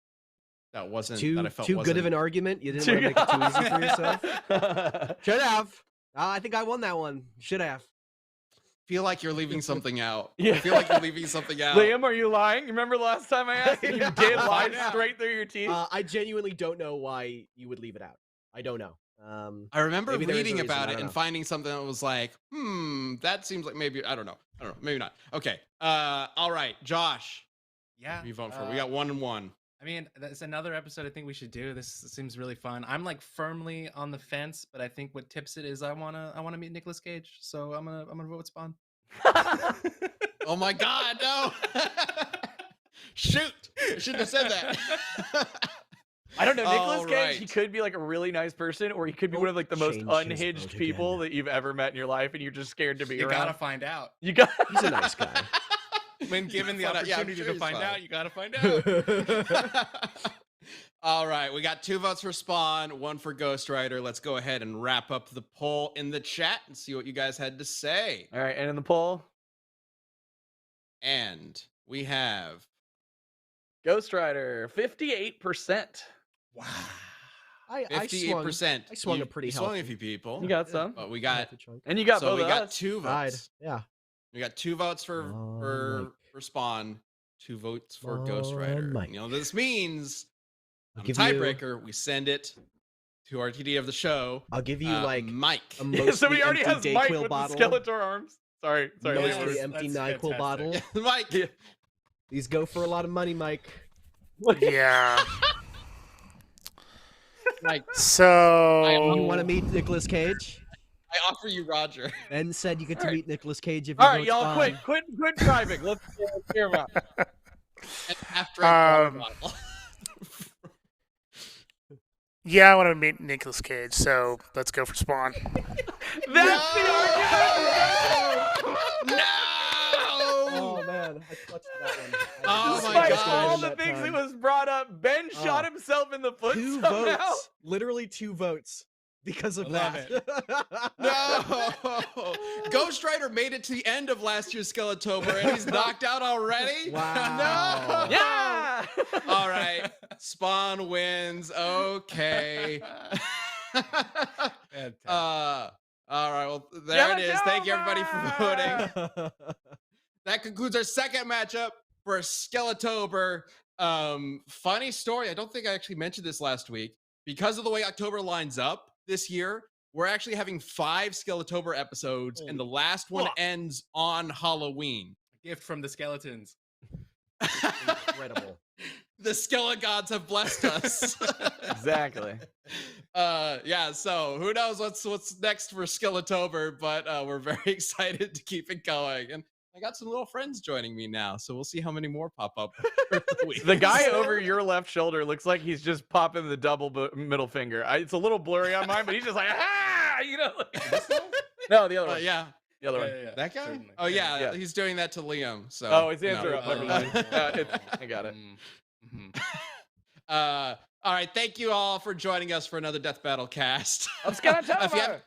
that wasn't Too that I felt too good of wasn't- an argument. You didn't want to make it too easy for yourself. Should have. I think I won that one. Should have. Feel like you're leaving something out. Yeah. I feel like you're leaving something out. Liam, are you lying? Remember last time I asked? You did lie Yeah. straight through your teeth. I genuinely don't know why you would leave it out. I don't know. I remember Maybe there is a reading reason, about I it don't and know. finding something that was like, that seems like maybe I don't know, maybe not. Okay. All right, Josh. yeah. Who you voting for? We got 1 and 1. I mean, that's another episode I think we should do. This seems really fun. I'm like firmly on the fence, but I think what tips it is I wanna meet Nicolas Cage. So I'm gonna vote Spawn. Oh my God, no! Shoot! I shouldn't have said that. I don't know. Nicolas All Cage, right. he could be like a really nice person, or he could be one of like the most change his unhinged vote people again. that you've ever met in your life, and you're just scared to be You around. gotta find out. You got. He's a nice guy. When given the Find out. Yeah, I'm opportunity sure to he's find fine. out, you gotta find out. All right, we got 2 votes for Spawn, 1 for Ghost Rider. Let's go ahead and wrap up the poll in the chat and see what you guys had to say. All right, and in the poll, And we have Ghost Rider, 58%. wow, I 58%. I swung a pretty you swung a healthy. few people. You got some, But we got and you got so both we of got us. 2 Died. votes. Yeah. We got 2 votes for Mike. Spawn, 2 votes for Ghost Rider. Mike. You know this means I'll on a give you- tiebreaker. We send it to RTD of the show. I'll give you like Mike. a mostly Somebody already empty has Mike Dayquil with bottle. the Skeletor arms. Sorry, Mostly Leland. empty That's NyQuil bottle. fantastic. Mike. Yeah. These go for a lot of money, Mike. Yeah. Mike, So You want to meet Nicolas Cage? I offer you Roger. Ben said you get to All right. meet Nicolas Cage if you All right, vote y'all, Spawn. quit driving. Let's hear about it. And half drink water bottle. yeah, I want to meet Nicolas Cage. So let's go for Spawn. That's the argument. No! Oh man, I clutched that one. Oh, my Despite God. all the things that was brought up, Ben Oh. shot himself in the foot 2 somehow. votes, literally 2 votes because of I love that. No! Ghost Rider made it to the end of last year's Skeletober and he's knocked out already? Wow. No! Yeah. All right. Spawn wins. Okay. Fantastic. All right. Well, there it is. Thank you, everybody, for voting. That concludes our second matchup for Skeletober. Funny story. I don't think I actually mentioned this last week. Because of the way October lines up this year, we're actually having 5 Skeletober episodes, and the last one ends on Halloween. A gift from the skeletons. Incredible. The Skele gods have blessed us. Exactly. Yeah, so who knows what's next for Skeletober, but we're very excited to keep it going. And I got some little friends joining me now, so we'll see how many more pop up. The guy over your left shoulder looks like he's just popping the double middle finger. It's a little blurry on mine, but he's just like, ah, you know. No, the other one. Yeah, The other one. that guy. certainly. Oh yeah, Yeah. he's doing that to Liam. So Oh, it's the you know, answer. Never mind. I got it. Mhm. all right, thank you all for joining us for another Death Battle cast. Of Skeletober.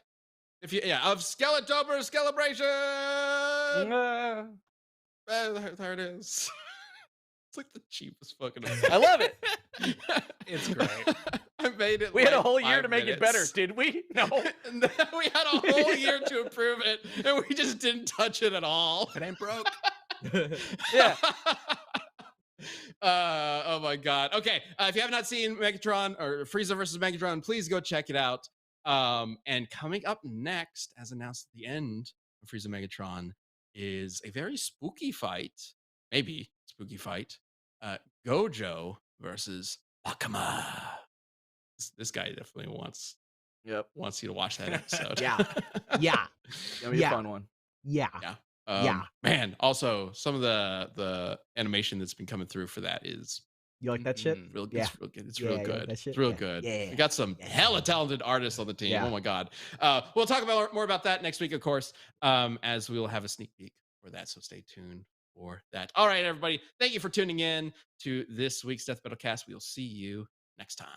Of Skeletober Celebration. There it is. It's like the cheapest fucking. I love it. It's great. I made it. We had a like whole year 5 to make it better, minutes. did we? No. And then we had a whole year to improve it, and we just didn't touch it at all. It ain't broke. Yeah. Oh my god. Okay, if you have not seen Megatron or Frieza versus Megatron, please go check it out. And coming up next, as announced at the end of Frieza Megatron, is a very spooky fight. Maybe spooky fight. Gojo versus Akuma. This guy definitely wants you to watch that episode. Yeah. Yeah. That'll be a fun one. Yeah. Yeah. Man, also some of the animation that's been coming through for that is You like that shit? real, Yeah. it's real good. It's Yeah, real you like good. that shit? It's real Yeah. good. Yeah. We got some hella talented artists on the team. Yeah. Oh my god. We'll talk about more about that next week, of course, as we will have a sneak peek for that. So stay tuned for that. All right, everybody. Thank you for tuning in to this week's Death Battle Cast. We'll see you next time.